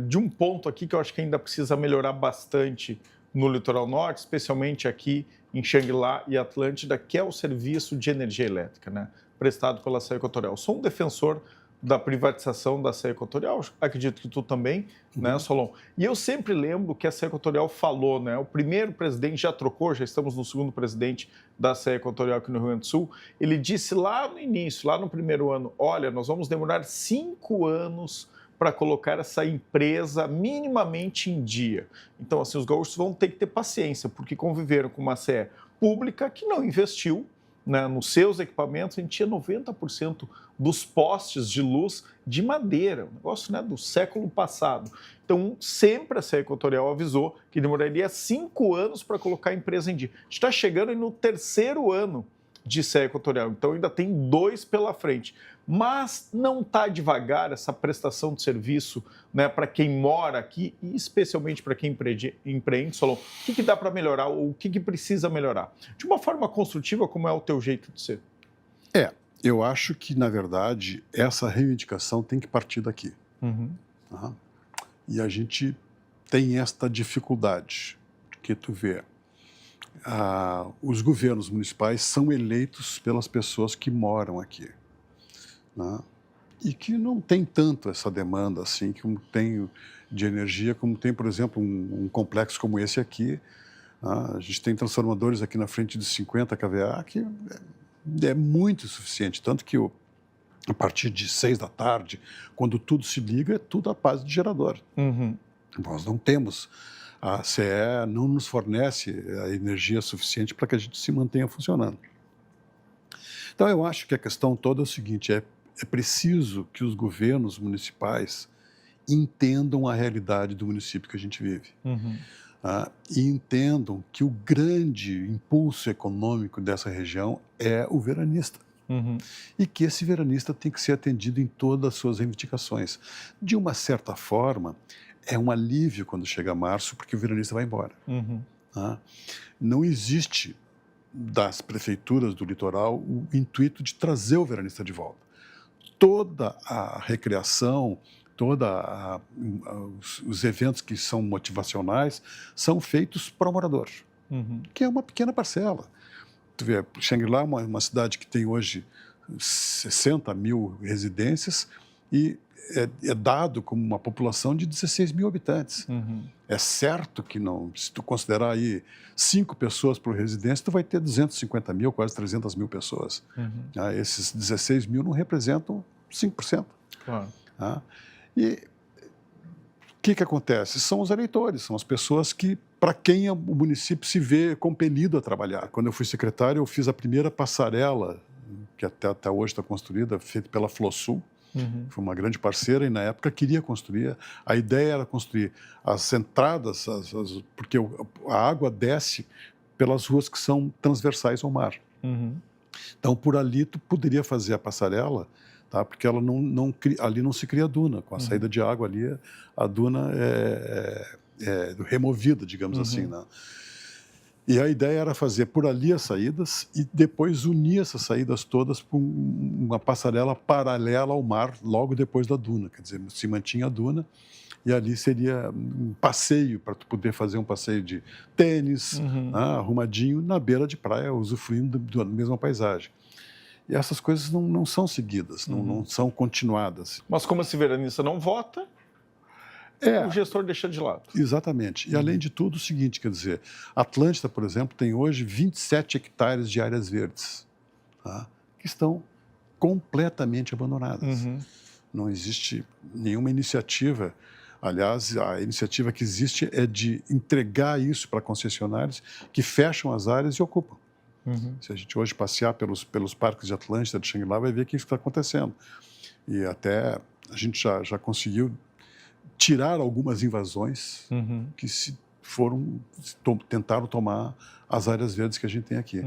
de um ponto aqui que eu acho que ainda precisa melhorar bastante no litoral norte, especialmente aqui em Xangri-Lá e Atlântida, que é o serviço de energia elétrica, né, prestado pela CE Equatorial. Sou um defensor da privatização da CE Equatorial, acredito que tu também, né, Solon? E eu sempre lembro que a CE Equatorial falou, né, o primeiro presidente já trocou, já estamos no segundo presidente da CE Equatorial aqui no Rio Grande do Sul, ele disse lá no início, lá no primeiro ano, olha, nós vamos demorar 5 anos para colocar essa empresa minimamente em dia. Então, assim, os gaúchos vão ter que ter paciência, porque conviveram com uma CE pública que não investiu, né, nos seus equipamentos. A gente tinha 90% dos postes de luz de madeira, um negócio, né, do século passado. Então, sempre a CE Equatorial avisou que demoraria 5 anos para colocar a empresa em dia. A gente está chegando no 3º ano de CE Equatorial, então ainda tem 2 pela frente. Mas não está devagar essa prestação de serviço, né, para quem mora aqui e especialmente para quem empreende, Solon. O que dá para melhorar, ou o que precisa melhorar? De uma forma construtiva, como é o teu jeito de ser? Eu acho que, na verdade, essa reivindicação tem que partir daqui. Tá? E a gente tem esta dificuldade, porque tu vê, os governos municipais são eleitos pelas pessoas que moram aqui. Né? E que não tem tanto essa demanda assim, como tem de energia, como tem, por exemplo, um complexo como esse aqui. A gente tem transformadores aqui na frente de 50 kVA, que é muito suficiente, tanto que a partir de 6 da tarde, quando tudo se liga, é tudo à base de gerador. Nós não temos, a CE não nos fornece a energia suficiente para que a gente se mantenha funcionando. Então, eu acho que a questão toda é o seguinte, é preciso que os governos municipais entendam a realidade do município que a gente vive. E entendam que o grande impulso econômico dessa região é o veranista. E que esse veranista tem que ser atendido em todas as suas reivindicações. De uma certa forma, é um alívio quando chega março, porque o veranista vai embora. Não existe das prefeituras do litoral o intuito de trazer o veranista de volta. Toda a recreação, os eventos que são motivacionais são feitos para o morador, que é uma pequena parcela. Tu vê, Xangri-Lá é uma cidade que tem hoje 60 mil residências e é dado como uma população de 16 mil habitantes. É certo que não, se tu considerar aí 5 pessoas por residência, tu vai ter 250 mil, quase 300 mil pessoas. Esses 16 mil não representam 5%. Claro. E o que acontece? São os eleitores, são as pessoas para quem o município se vê compelido a trabalhar. Quando eu fui secretário, eu fiz a primeira passarela, que até hoje está construída, feita pela Flosul. Foi uma grande parceira e, na época, queria construir. A ideia era construir as entradas, porque a água desce pelas ruas que são transversais ao mar. Então, por ali, tu poderia fazer a passarela, tá? Porque ela ali não se cria duna. Com a saída de água ali, a duna é removida, digamos assim, né? E a ideia era fazer por ali as saídas e depois unir essas saídas todas por uma passarela paralela ao mar, logo depois da duna. Quer dizer, se mantinha a duna e ali seria um passeio, para tu poder fazer um passeio de tênis, arrumadinho, na beira de praia, usufruindo da mesma paisagem. E essas coisas não são seguidas, não são continuadas. Mas como esse veranista não vota, o gestor deixa de lado. Exatamente. E, além de tudo, o seguinte, quer dizer, Atlântida, por exemplo, tem hoje 27 hectares de áreas verdes, tá? Que estão completamente abandonadas. Não existe nenhuma iniciativa. Aliás, a iniciativa que existe é de entregar isso para concessionários que fecham as áreas e ocupam. Se a gente hoje passear pelos parques de Atlântida, de Xangri-Lá, vai ver que isso está acontecendo. E até a gente já conseguiu tirar algumas invasões que tentaram tomar as áreas verdes que a gente tem aqui.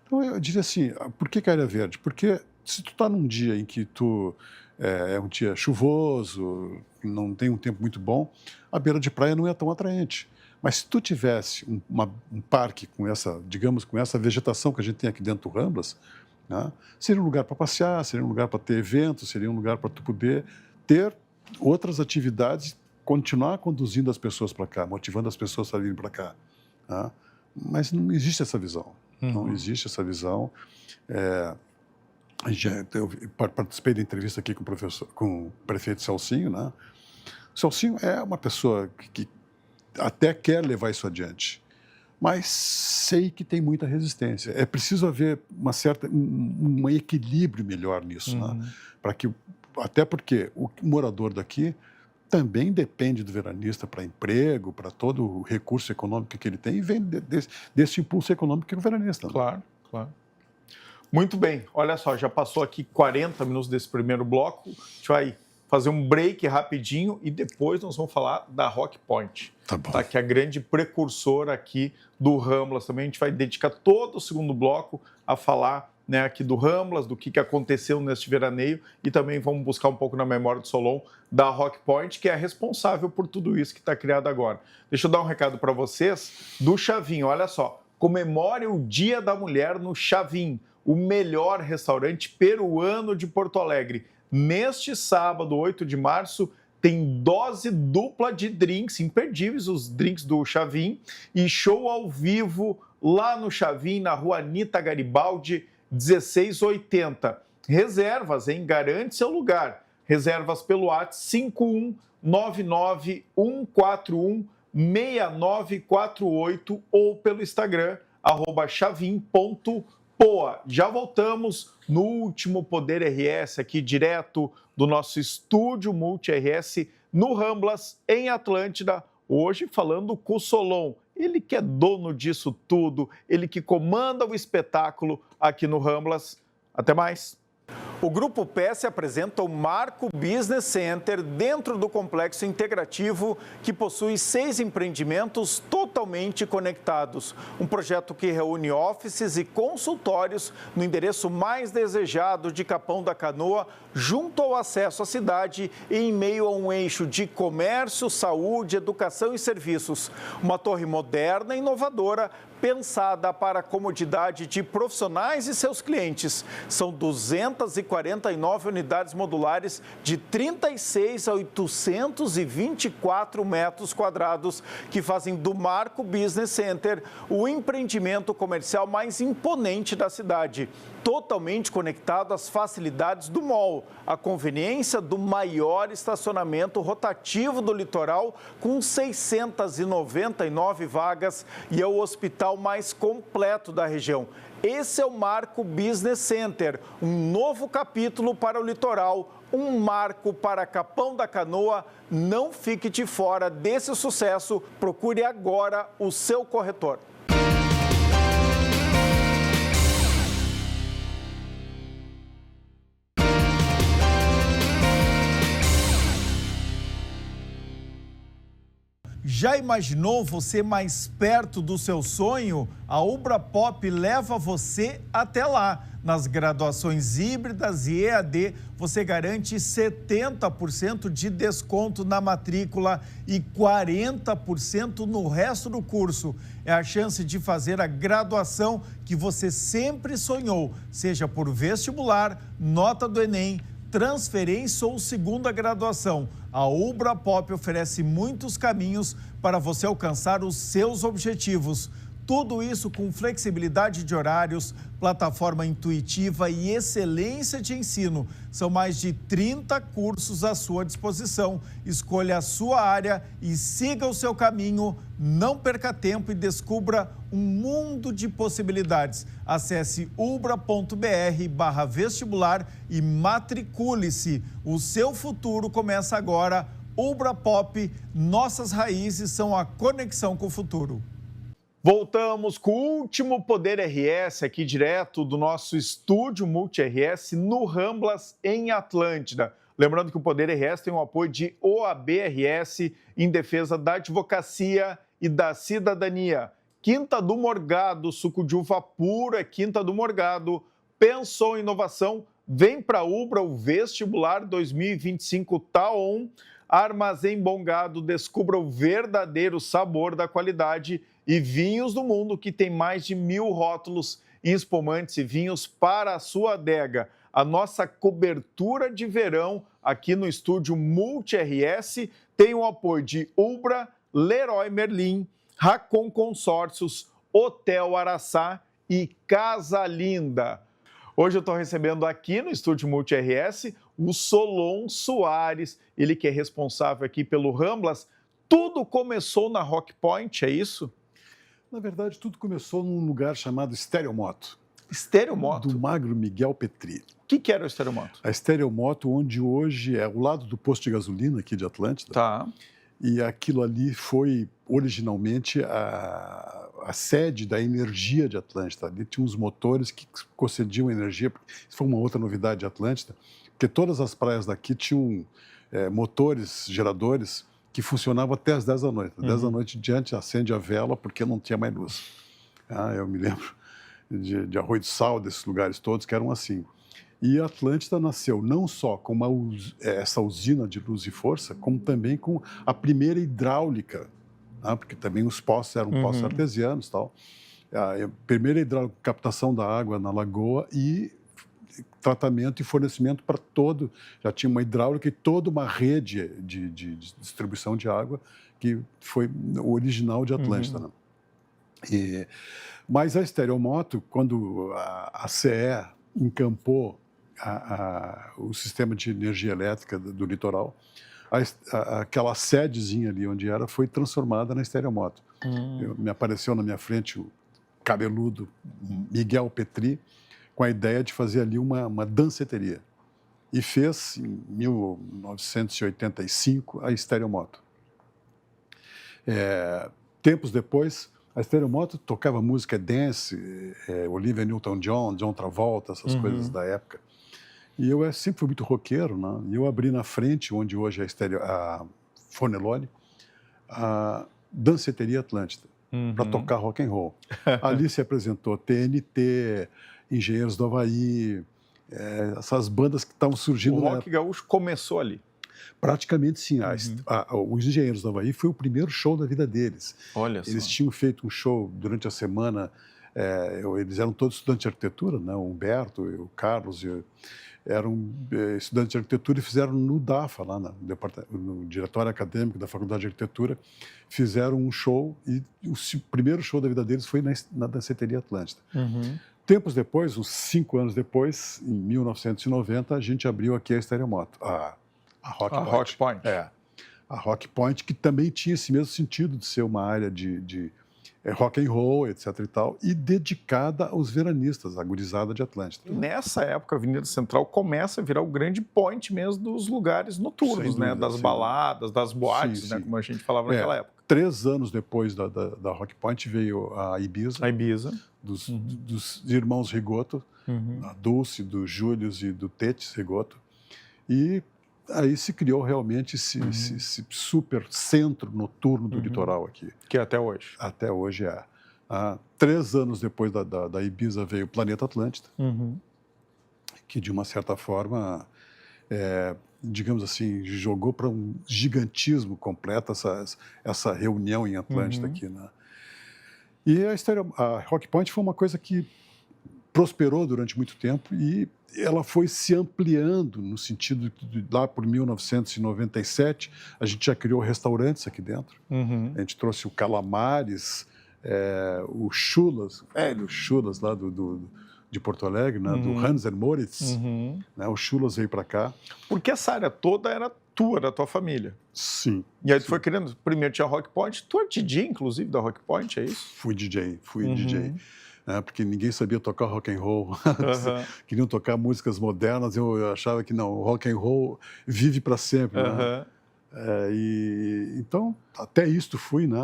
Então, eu diria assim, por que a área verde? Porque se tu está num dia em que é um dia chuvoso, não tem um tempo muito bom, a beira de praia não é tão atraente. Mas se tu tivesse um parque com essa, digamos, com essa vegetação que a gente tem aqui dentro do Ramblas, né, seria um lugar para passear, seria um lugar para ter eventos, seria um lugar para tu poder ter outras atividades, continuar conduzindo as pessoas para cá, motivando as pessoas a virem para cá. Tá? Mas não existe essa visão. Não existe essa visão. Eu participei da entrevista aqui com o prefeito Celcinho, né? O Celcinho é uma pessoa que até quer levar isso adiante, mas sei que tem muita resistência. É preciso haver um equilíbrio melhor nisso, né? Até porque o morador daqui também depende do veranista para emprego, para todo o recurso econômico que ele tem, e vem desse impulso econômico que é o veranista. Né? Claro, claro. Muito bem, olha só, já passou aqui 40 minutos desse primeiro bloco, a gente vai fazer um break rapidinho e depois nós vamos falar da Rock Point, tá bom. Que é a grande precursora aqui do Ramblas também. A gente vai dedicar todo o segundo bloco a falar, né, aqui do Ramblas, do que aconteceu neste veraneio, e também vamos buscar um pouco na memória do Solon da Rock Point, que é responsável por tudo isso que está criado agora. Deixa eu dar um recado para vocês do Chavin, olha só, comemore o Dia da Mulher no Chavin, o melhor restaurante peruano de Porto Alegre. Neste sábado, 8 de março, tem dose dupla de drinks, imperdíveis os drinks do Chavin, e show ao vivo lá no Chavin, na rua Anita Garibaldi, 1680. Reservas, hein? Garante seu lugar. Reservas pelo WhatsApp 51991416948 ou pelo Instagram, @chavin.poa. Já voltamos no último Poder RS, aqui direto do nosso estúdio Multi RS no Ramblas, em Atlântida, hoje falando com o Solon. Ele que é dono disso tudo, ele que comanda o espetáculo aqui no Ramblas. Até mais! O Grupo PS apresenta o Marco Business Center dentro do complexo integrativo que possui 6 empreendimentos totalmente conectados. Um projeto que reúne offices e consultórios no endereço mais desejado de Capão da Canoa, junto ao acesso à cidade e em meio a um eixo de comércio, saúde, educação e serviços. Uma torre moderna e inovadora, pensada para a comodidade de profissionais e seus clientes. São 249 unidades modulares de 36 a 824 metros quadrados que fazem do Marco Business Center o empreendimento comercial mais imponente da cidade. Totalmente conectado às facilidades do mall, a conveniência do maior estacionamento rotativo do litoral com 699 vagas e é o hospital mais completo da região. Esse é o Marco Business Center, um novo capítulo para o litoral, um marco para Capão da Canoa. Não fique de fora desse sucesso, procure agora o seu corretor. Já imaginou você mais perto do seu sonho? A Ubra Pop leva você até lá. Nas graduações híbridas e EAD, você garante 70% de desconto na matrícula e 40% no resto do curso. É a chance de fazer a graduação que você sempre sonhou, seja por vestibular, nota do Enem, transferência ou segunda graduação. A Ubra Pop oferece muitos caminhos para você alcançar os seus objetivos. Tudo isso com flexibilidade de horários, plataforma intuitiva e excelência de ensino. São mais de 30 cursos à sua disposição. Escolha a sua área e siga o seu caminho. Não perca tempo e descubra um mundo de possibilidades. Acesse ubra.br/vestibular e matricule-se. O seu futuro começa agora. Ubra Pop, nossas raízes são a conexão com o futuro. Voltamos com o último Poder RS, aqui direto do nosso estúdio Multi RS no Ramblas, em Atlântida. Lembrando que o Poder RS tem o apoio de OAB-RS em defesa da advocacia e da cidadania. Quinta do Morgado, suco de uva puro é Quinta do Morgado. Pensou em inovação? Vem para a Ubra, o vestibular 2025 tá on. Armazém Bom Gado, descubra o verdadeiro sabor da qualidade. E Vinhos do Mundo, que tem mais de 1000 rótulos em espumantes e vinhos para a sua adega. A nossa cobertura de verão aqui no estúdio Multi-RS, tem o apoio de Ubra, Leroy Merlin, Racon Consórcios, Hotel Araçá e Casa Linda. Hoje eu estou recebendo aqui no estúdio Multi-RS o Solon Soares, ele que é responsável aqui pelo Ramblas. Tudo começou na Rock Point, é isso? Na verdade, tudo começou num lugar chamado Stereomoto. Stereomoto? Do magro Miguel Petri. O que era o Stereomoto? A Stereomoto, onde hoje é ao lado do posto de gasolina aqui de Atlântida. Tá. E aquilo ali foi originalmente a sede da energia de Atlântida. Ali tinha uns motores que concediam energia. Isso foi uma outra novidade de Atlântida, porque todas as praias daqui tinham motores, geradores, que funcionavam até as 10 da noite. Às 10 da noite em diante, acende a vela porque não tinha mais luz. Eu me lembro de Arroio do Sal, desses lugares todos, que eram assim. E a Atlântida nasceu não só com essa usina de luz e força, como também com a primeira hidráulica, porque também os poços eram poços artesianos e tal. A primeira hidráulica, captação da água na lagoa e tratamento e fornecimento para todo. Já tinha uma hidráulica e toda uma rede de distribuição de água que foi o original de Atlântida. Né? Mas a Stereomoto, quando a CE encampou o sistema de energia elétrica do litoral, aquela sedezinha ali onde era foi transformada na Stereomoto. Me apareceu na minha frente o cabeludo Miguel Petri com a ideia de fazer ali uma danceteria. E fez, em 1985, a Stereomoto. Tempos depois, a Stereomoto tocava música dance, Olivia Newton-John, John Travolta, essas coisas da época. E eu sempre fui muito roqueiro, né? E eu abri na frente, onde hoje é a Fornelone, a Danceteria Atlântida, para tocar rock and roll. Ali se apresentou TNT, Engenheiros do Havaí, essas bandas que estavam surgindo. O rock gaúcho começou ali. Praticamente sim. Os Engenheiros do Havaí foi o primeiro show da vida deles. Olha só. Eles tinham feito um show durante a semana, eles eram todos estudantes de arquitetura, né? O Humberto, o Carlos, eram estudantes de arquitetura e fizeram no DAFA, lá no Diretório Acadêmico da Faculdade de Arquitetura, fizeram um show e o primeiro show da vida deles foi na Danceteria Atlântida. Tempos depois, uns 5 anos depois, em 1990, a gente abriu aqui a Stereomoto, a Rock Point. A Rock Point, que também tinha esse mesmo sentido de ser uma área de rock and roll, etc. e tal, e dedicada aos veranistas, a gurizada de Atlântida. Nessa época, a Avenida Central começa a virar o grande point mesmo dos lugares noturnos, dúvida, né? Das baladas, das boates, sim, né? Como a gente falava naquela época. 3 anos depois da Rock Point veio a Ibiza. A Ibiza. Dos irmãos Rigoto, a Dulce, do Júlio e do Tetis Rigoto. E aí se criou realmente esse super centro noturno do litoral aqui. Que é até hoje. Até hoje é. 3 anos depois da Ibiza veio o Planeta Atlântida, que de uma certa forma, digamos assim, jogou para um gigantismo completo essa reunião em Atlântida aqui, né? E a Rock Point foi uma coisa que prosperou durante muito tempo e ela foi se ampliando no sentido de lá por 1997 a gente já criou restaurantes aqui dentro. A gente trouxe o Calamares, o Chulas, velho Chulas lá de Porto Alegre, né, do Hans & Moritz, né, o Chulas veio para cá. Porque essa área toda era da tua família. Sim. E aí tu foi criando, primeiro tinha a Rock Point, tu é DJ inclusive da Rock Point, é isso? Fui DJ. Porque ninguém sabia tocar rock and roll, queriam tocar músicas modernas, eu achava que não, o rock and roll vive para sempre, né? Então, até isso fui, né?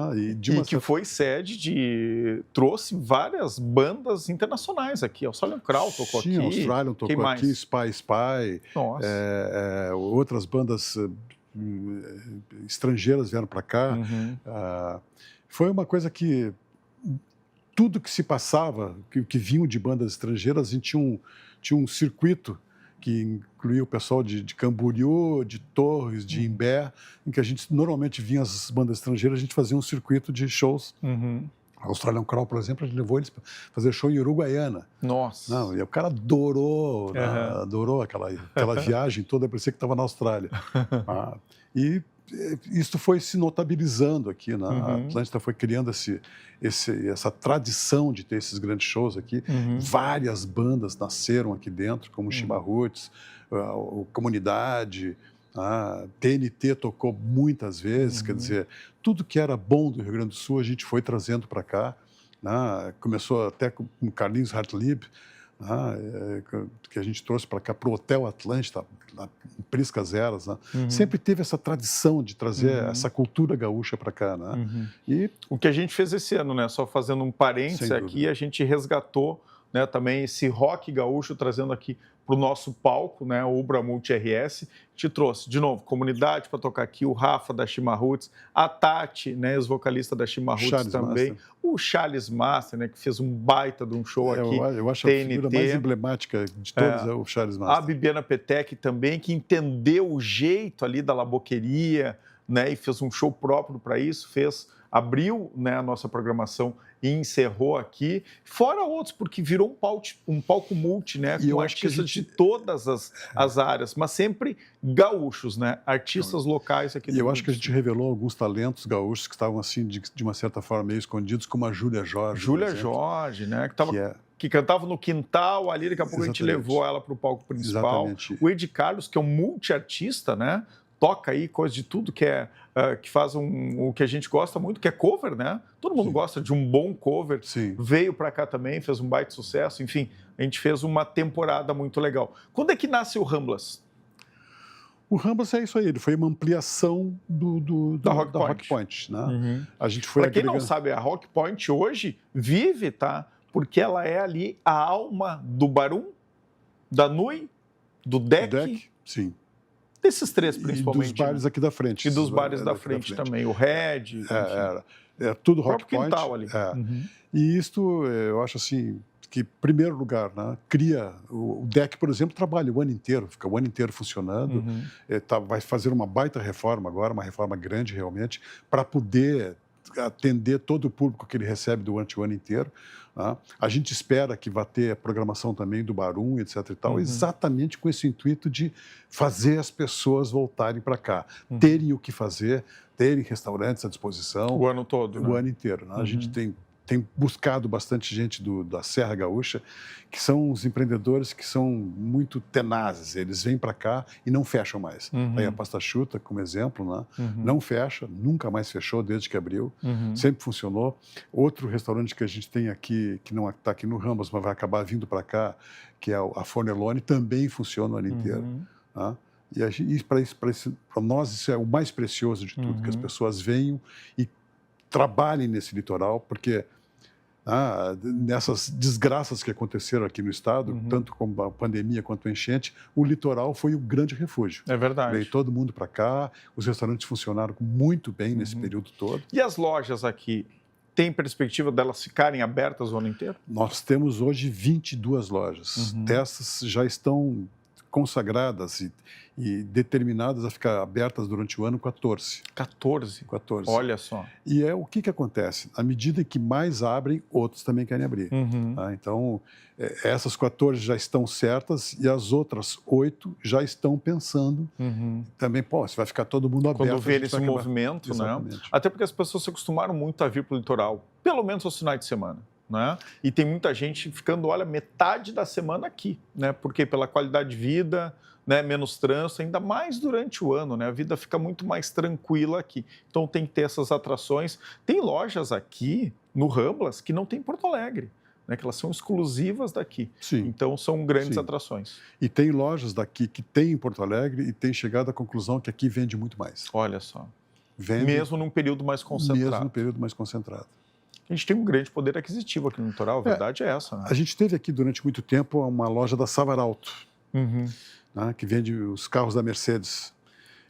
Que foi sede trouxe várias bandas internacionais aqui, Australian Kraut tocou aqui. Sim, Australian tocou aqui, Spy. Nossa. Outras bandas estrangeiras vieram para cá. Foi uma coisa que tudo que se passava, que vinham de bandas estrangeiras, a gente tinha um circuito que incluía o pessoal de Camboriú, de Torres, de Imbé, em que a gente normalmente vinha as bandas estrangeiras, a gente fazia um circuito de shows Australian Crawl, por exemplo, a gente levou eles para fazer show em Uruguaiana. Nossa. Não, e o cara adorou, né? Adorou aquela viagem toda, parecia que estava na Austrália. E isso foi se notabilizando aqui, né? A Atlântida foi criando essa tradição de ter esses grandes shows aqui. Várias bandas nasceram aqui dentro, como Chima Roots, o Comunidade, a TNT tocou muitas vezes, quer dizer, tudo que era bom do Rio Grande do Sul a gente foi trazendo para cá, né? Começou até com Carlinhos Hartlieb, que a gente trouxe para cá, para o Hotel Atlântida, em Priscas Eras, né? Sempre teve essa tradição de trazer essa cultura gaúcha para cá, né? E o que a gente fez esse ano, né? Só fazendo um parêntese aqui, a gente resgatou, né, também esse rock gaúcho, trazendo aqui para o nosso palco, né, o Ubra Multi RS, te trouxe, de novo, Comunidade para tocar aqui, o Rafa da Chima Roots, a Tati, né, os vocalistas da Chima Roots também, Master. O Charles Master, né, que fez um baita de um show aqui, eu acho TNT, a figura mais emblemática de todos é o Charles Master. A Bibiana Petec também, que entendeu o jeito ali da laboqueria, né, e fez um show próprio para isso, abriu, né, a nossa programação e encerrou aqui, fora outros, porque virou um palco multi, né, com artistas de todas as áreas, mas sempre gaúchos, né, artistas locais aqui do Rio. E eu acho que a gente revelou alguns talentos gaúchos que estavam, assim, de uma certa forma, meio escondidos, como a Júlia Jorge. Júlia Jorge, né, que cantava no quintal ali, daqui a pouco a gente levou ela para o palco principal. Exatamente. O Ed Carlos, que é um multiartista, né, toca aí coisa de tudo que faz o que a gente gosta muito, que é cover, né? Todo mundo gosta de um bom cover. Veio para cá também, fez um baita sucesso. Enfim, a gente fez uma temporada muito legal. Quando é que nasce o Ramblas? O Ramblas é isso aí, ele foi uma ampliação da Rock Point, né? A gente foi para quem não sabe, a Rock Point hoje vive, tá? Porque ela é ali a alma do Barum, da Nui, do Deck. Sim. Desses três, principalmente. E dos bares aqui da frente. E dos bares da frente também, o Red. É tudo Rock Point. Quintal ali. E isto, eu acho assim, que, em primeiro lugar, né, cria... O Deck, por exemplo, trabalha o ano inteiro, fica o ano inteiro funcionando. Vai fazer uma baita reforma agora, uma reforma grande realmente, para poder atender todo o público que ele recebe durante o ano inteiro. A gente espera que vá ter a programação também do Barum, etc. e tal, exatamente com esse intuito de fazer as pessoas voltarem para cá, terem o que fazer, terem restaurantes à disposição. O ano todo, né? O ano inteiro. Né? A gente tem buscado bastante gente da Serra Gaúcha, que são os empreendedores que são muito tenazes. Eles vêm para cá e não fecham mais. Aí a Pasta Chuta, como exemplo, né? Não fecha, nunca mais fechou desde que abriu. Sempre funcionou. Outro restaurante que a gente tem aqui, que não está aqui no Ramblas, mas vai acabar vindo para cá, que é a Fornelone, também funciona o ano inteiro. Né? E para nós isso é o mais precioso de tudo, que as pessoas venham e trabalhem nesse litoral, porque nessas desgraças que aconteceram aqui no estado, tanto como a pandemia quanto a enchente, o litoral foi o grande refúgio. É verdade. Veio todo mundo para cá, os restaurantes funcionaram muito bem nesse período todo. E as lojas aqui, tem perspectiva delas ficarem abertas o ano inteiro? Nós temos hoje 22 lojas. Dessas já estão consagradas e determinadas a ficar abertas durante o ano 14. 14? Olha só. E o que acontece? À medida que mais abrem, outros também querem abrir. Então, essas 14 já estão certas e as outras 8 já estão pensando também, se vai ficar todo mundo aberto. Quando vê esse movimento, né? Até porque as pessoas se acostumaram muito a vir para o litoral, pelo menos aos finais de semana. Né? E tem muita gente ficando, metade da semana aqui, né? Porque pela qualidade de vida, né? Menos trânsito, ainda mais durante o ano, né? A vida fica muito mais tranquila aqui. Então tem que ter essas atrações. Tem lojas aqui no Ramblas que não tem em Porto Alegre, né? Que elas são exclusivas daqui. Sim. Então são grandes atrações. E tem lojas daqui que tem em Porto Alegre e tem chegado à conclusão que aqui vende muito mais. Olha só. Mesmo num período mais concentrado. Mesmo num período mais concentrado. A gente tem um grande poder aquisitivo aqui no litoral, a verdade é essa. Né? A gente teve aqui durante muito tempo uma loja da Savaralto, né, que vende os carros da Mercedes.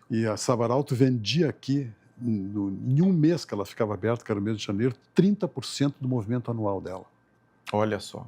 E a Savaralto vendia aqui, em um mês que ela ficava aberta, que era o mês de janeiro, 30% do movimento anual dela. Olha só.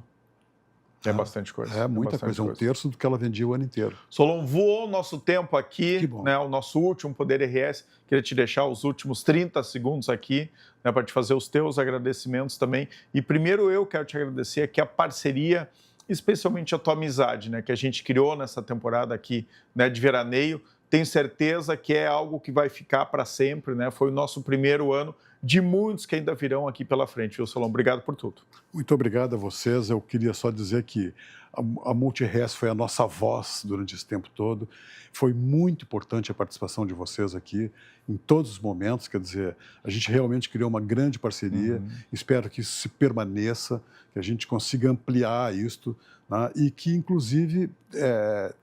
É bastante coisa. É muita coisa, um terço do que ela vendia o ano inteiro. Solon, voou o nosso tempo aqui, Que bom. né, o nosso último Poder RS. Queria te deixar os últimos 30 segundos aqui, né, para te fazer os teus agradecimentos também. E primeiro eu quero te agradecer aqui a parceria, especialmente a tua amizade, né, que a gente criou nessa temporada aqui, né, de veraneio. Tenho certeza que é algo que vai ficar para sempre, né? Foi o nosso primeiro ano de muitos que ainda virão aqui pela frente, viu, Solon? Obrigado por tudo. Muito obrigado a vocês. Eu queria só dizer que a Multi-RS foi a nossa voz durante esse tempo todo. Foi muito importante a participação de vocês aqui em todos os momentos. Quer dizer, a gente realmente criou uma grande parceria. Espero que isso se permaneça, que a gente consiga ampliar isto, né? E que, inclusive,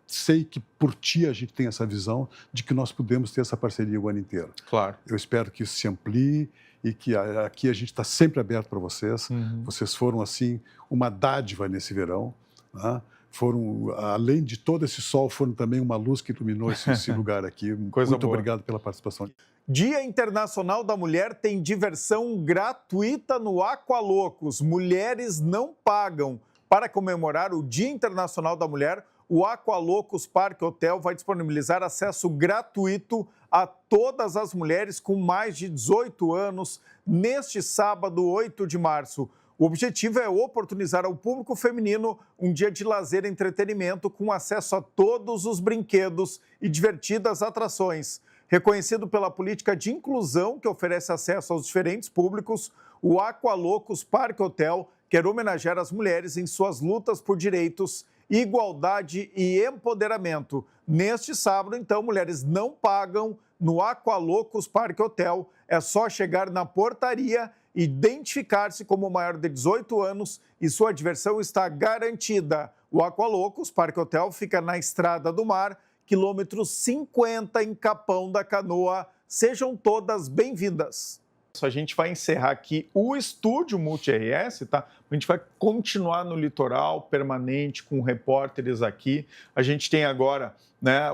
sei que por ti a gente tem essa visão de que nós podemos ter essa parceria o ano inteiro. Claro. Eu espero que isso se amplie e que aqui a gente está sempre aberto para vocês. Vocês foram, assim, uma dádiva nesse verão, né? Foram, além de todo esse sol, foram também uma luz que iluminou esse lugar aqui. Muito obrigado pela participação. Dia Internacional da Mulher tem diversão gratuita no Aqualocos. Mulheres não pagam. Para comemorar o Dia Internacional da Mulher, o Aqualocos Parque Hotel vai disponibilizar acesso gratuito a todas as mulheres com mais de 18 anos neste sábado, 8 de março. O objetivo é oportunizar ao público feminino um dia de lazer e entretenimento com acesso a todos os brinquedos e divertidas atrações. Reconhecido pela política de inclusão que oferece acesso aos diferentes públicos, o Aqualocos Parque Hotel quer homenagear as mulheres em suas lutas por direitos, igualdade e empoderamento. Neste sábado, então, mulheres não pagam no Aqualocos Parque Hotel. É só chegar na portaria, identificar-se como maior de 18 anos e sua diversão está garantida. O Aqualocos Parque Hotel fica na Estrada do Mar, quilômetro 50, em Capão da Canoa. Sejam todas bem-vindas. A gente vai encerrar aqui o estúdio Multi-RS, tá? A gente vai continuar no litoral permanente com repórteres aqui. A gente tem agora, né,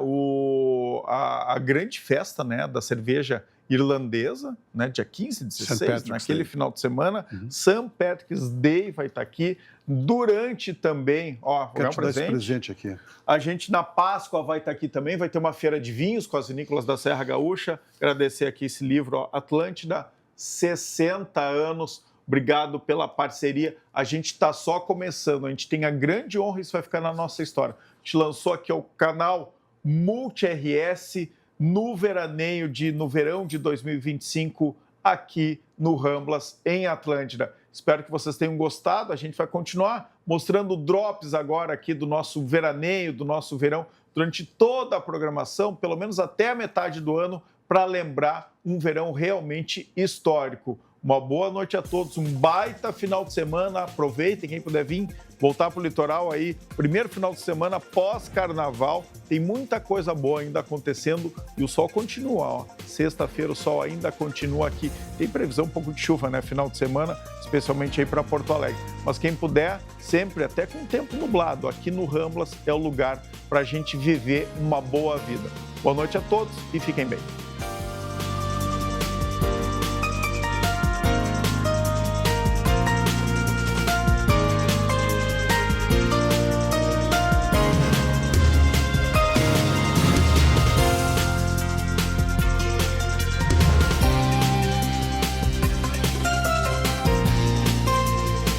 a grande festa, né, da cerveja irlandesa, né, dia 15 e 16, naquele final de semana. St. Patrick's Day vai estar aqui. Durante também, ó, quero te dar esse presente aqui. A gente na Páscoa vai estar aqui também, vai ter uma feira de vinhos com as vinícolas da Serra Gaúcha. Agradecer aqui esse livro, ó, Atlântida, 60 anos. Obrigado pela parceria. A gente está só começando, a gente tem a grande honra, isso vai ficar na nossa história. A gente lançou aqui o canal Multi-RS no verão de 2025, aqui no Ramblas, em Atlântida. Espero que vocês tenham gostado. A gente vai continuar mostrando drops agora aqui do nosso veraneio, do nosso verão, durante toda a programação, pelo menos até a metade do ano, para lembrar um verão realmente histórico. Uma boa noite a todos, um baita final de semana. Aproveitem, quem puder vir, voltar para o litoral aí. Primeiro final de semana pós-carnaval. Tem muita coisa boa ainda acontecendo e o sol continua, ó. Sexta-feira o sol ainda continua aqui. Tem previsão um pouco de chuva, né? Final de semana, especialmente aí para Porto Alegre. Mas quem puder, sempre, até com tempo nublado, aqui no Ramblas é o lugar para a gente viver uma boa vida. Boa noite a todos e fiquem bem.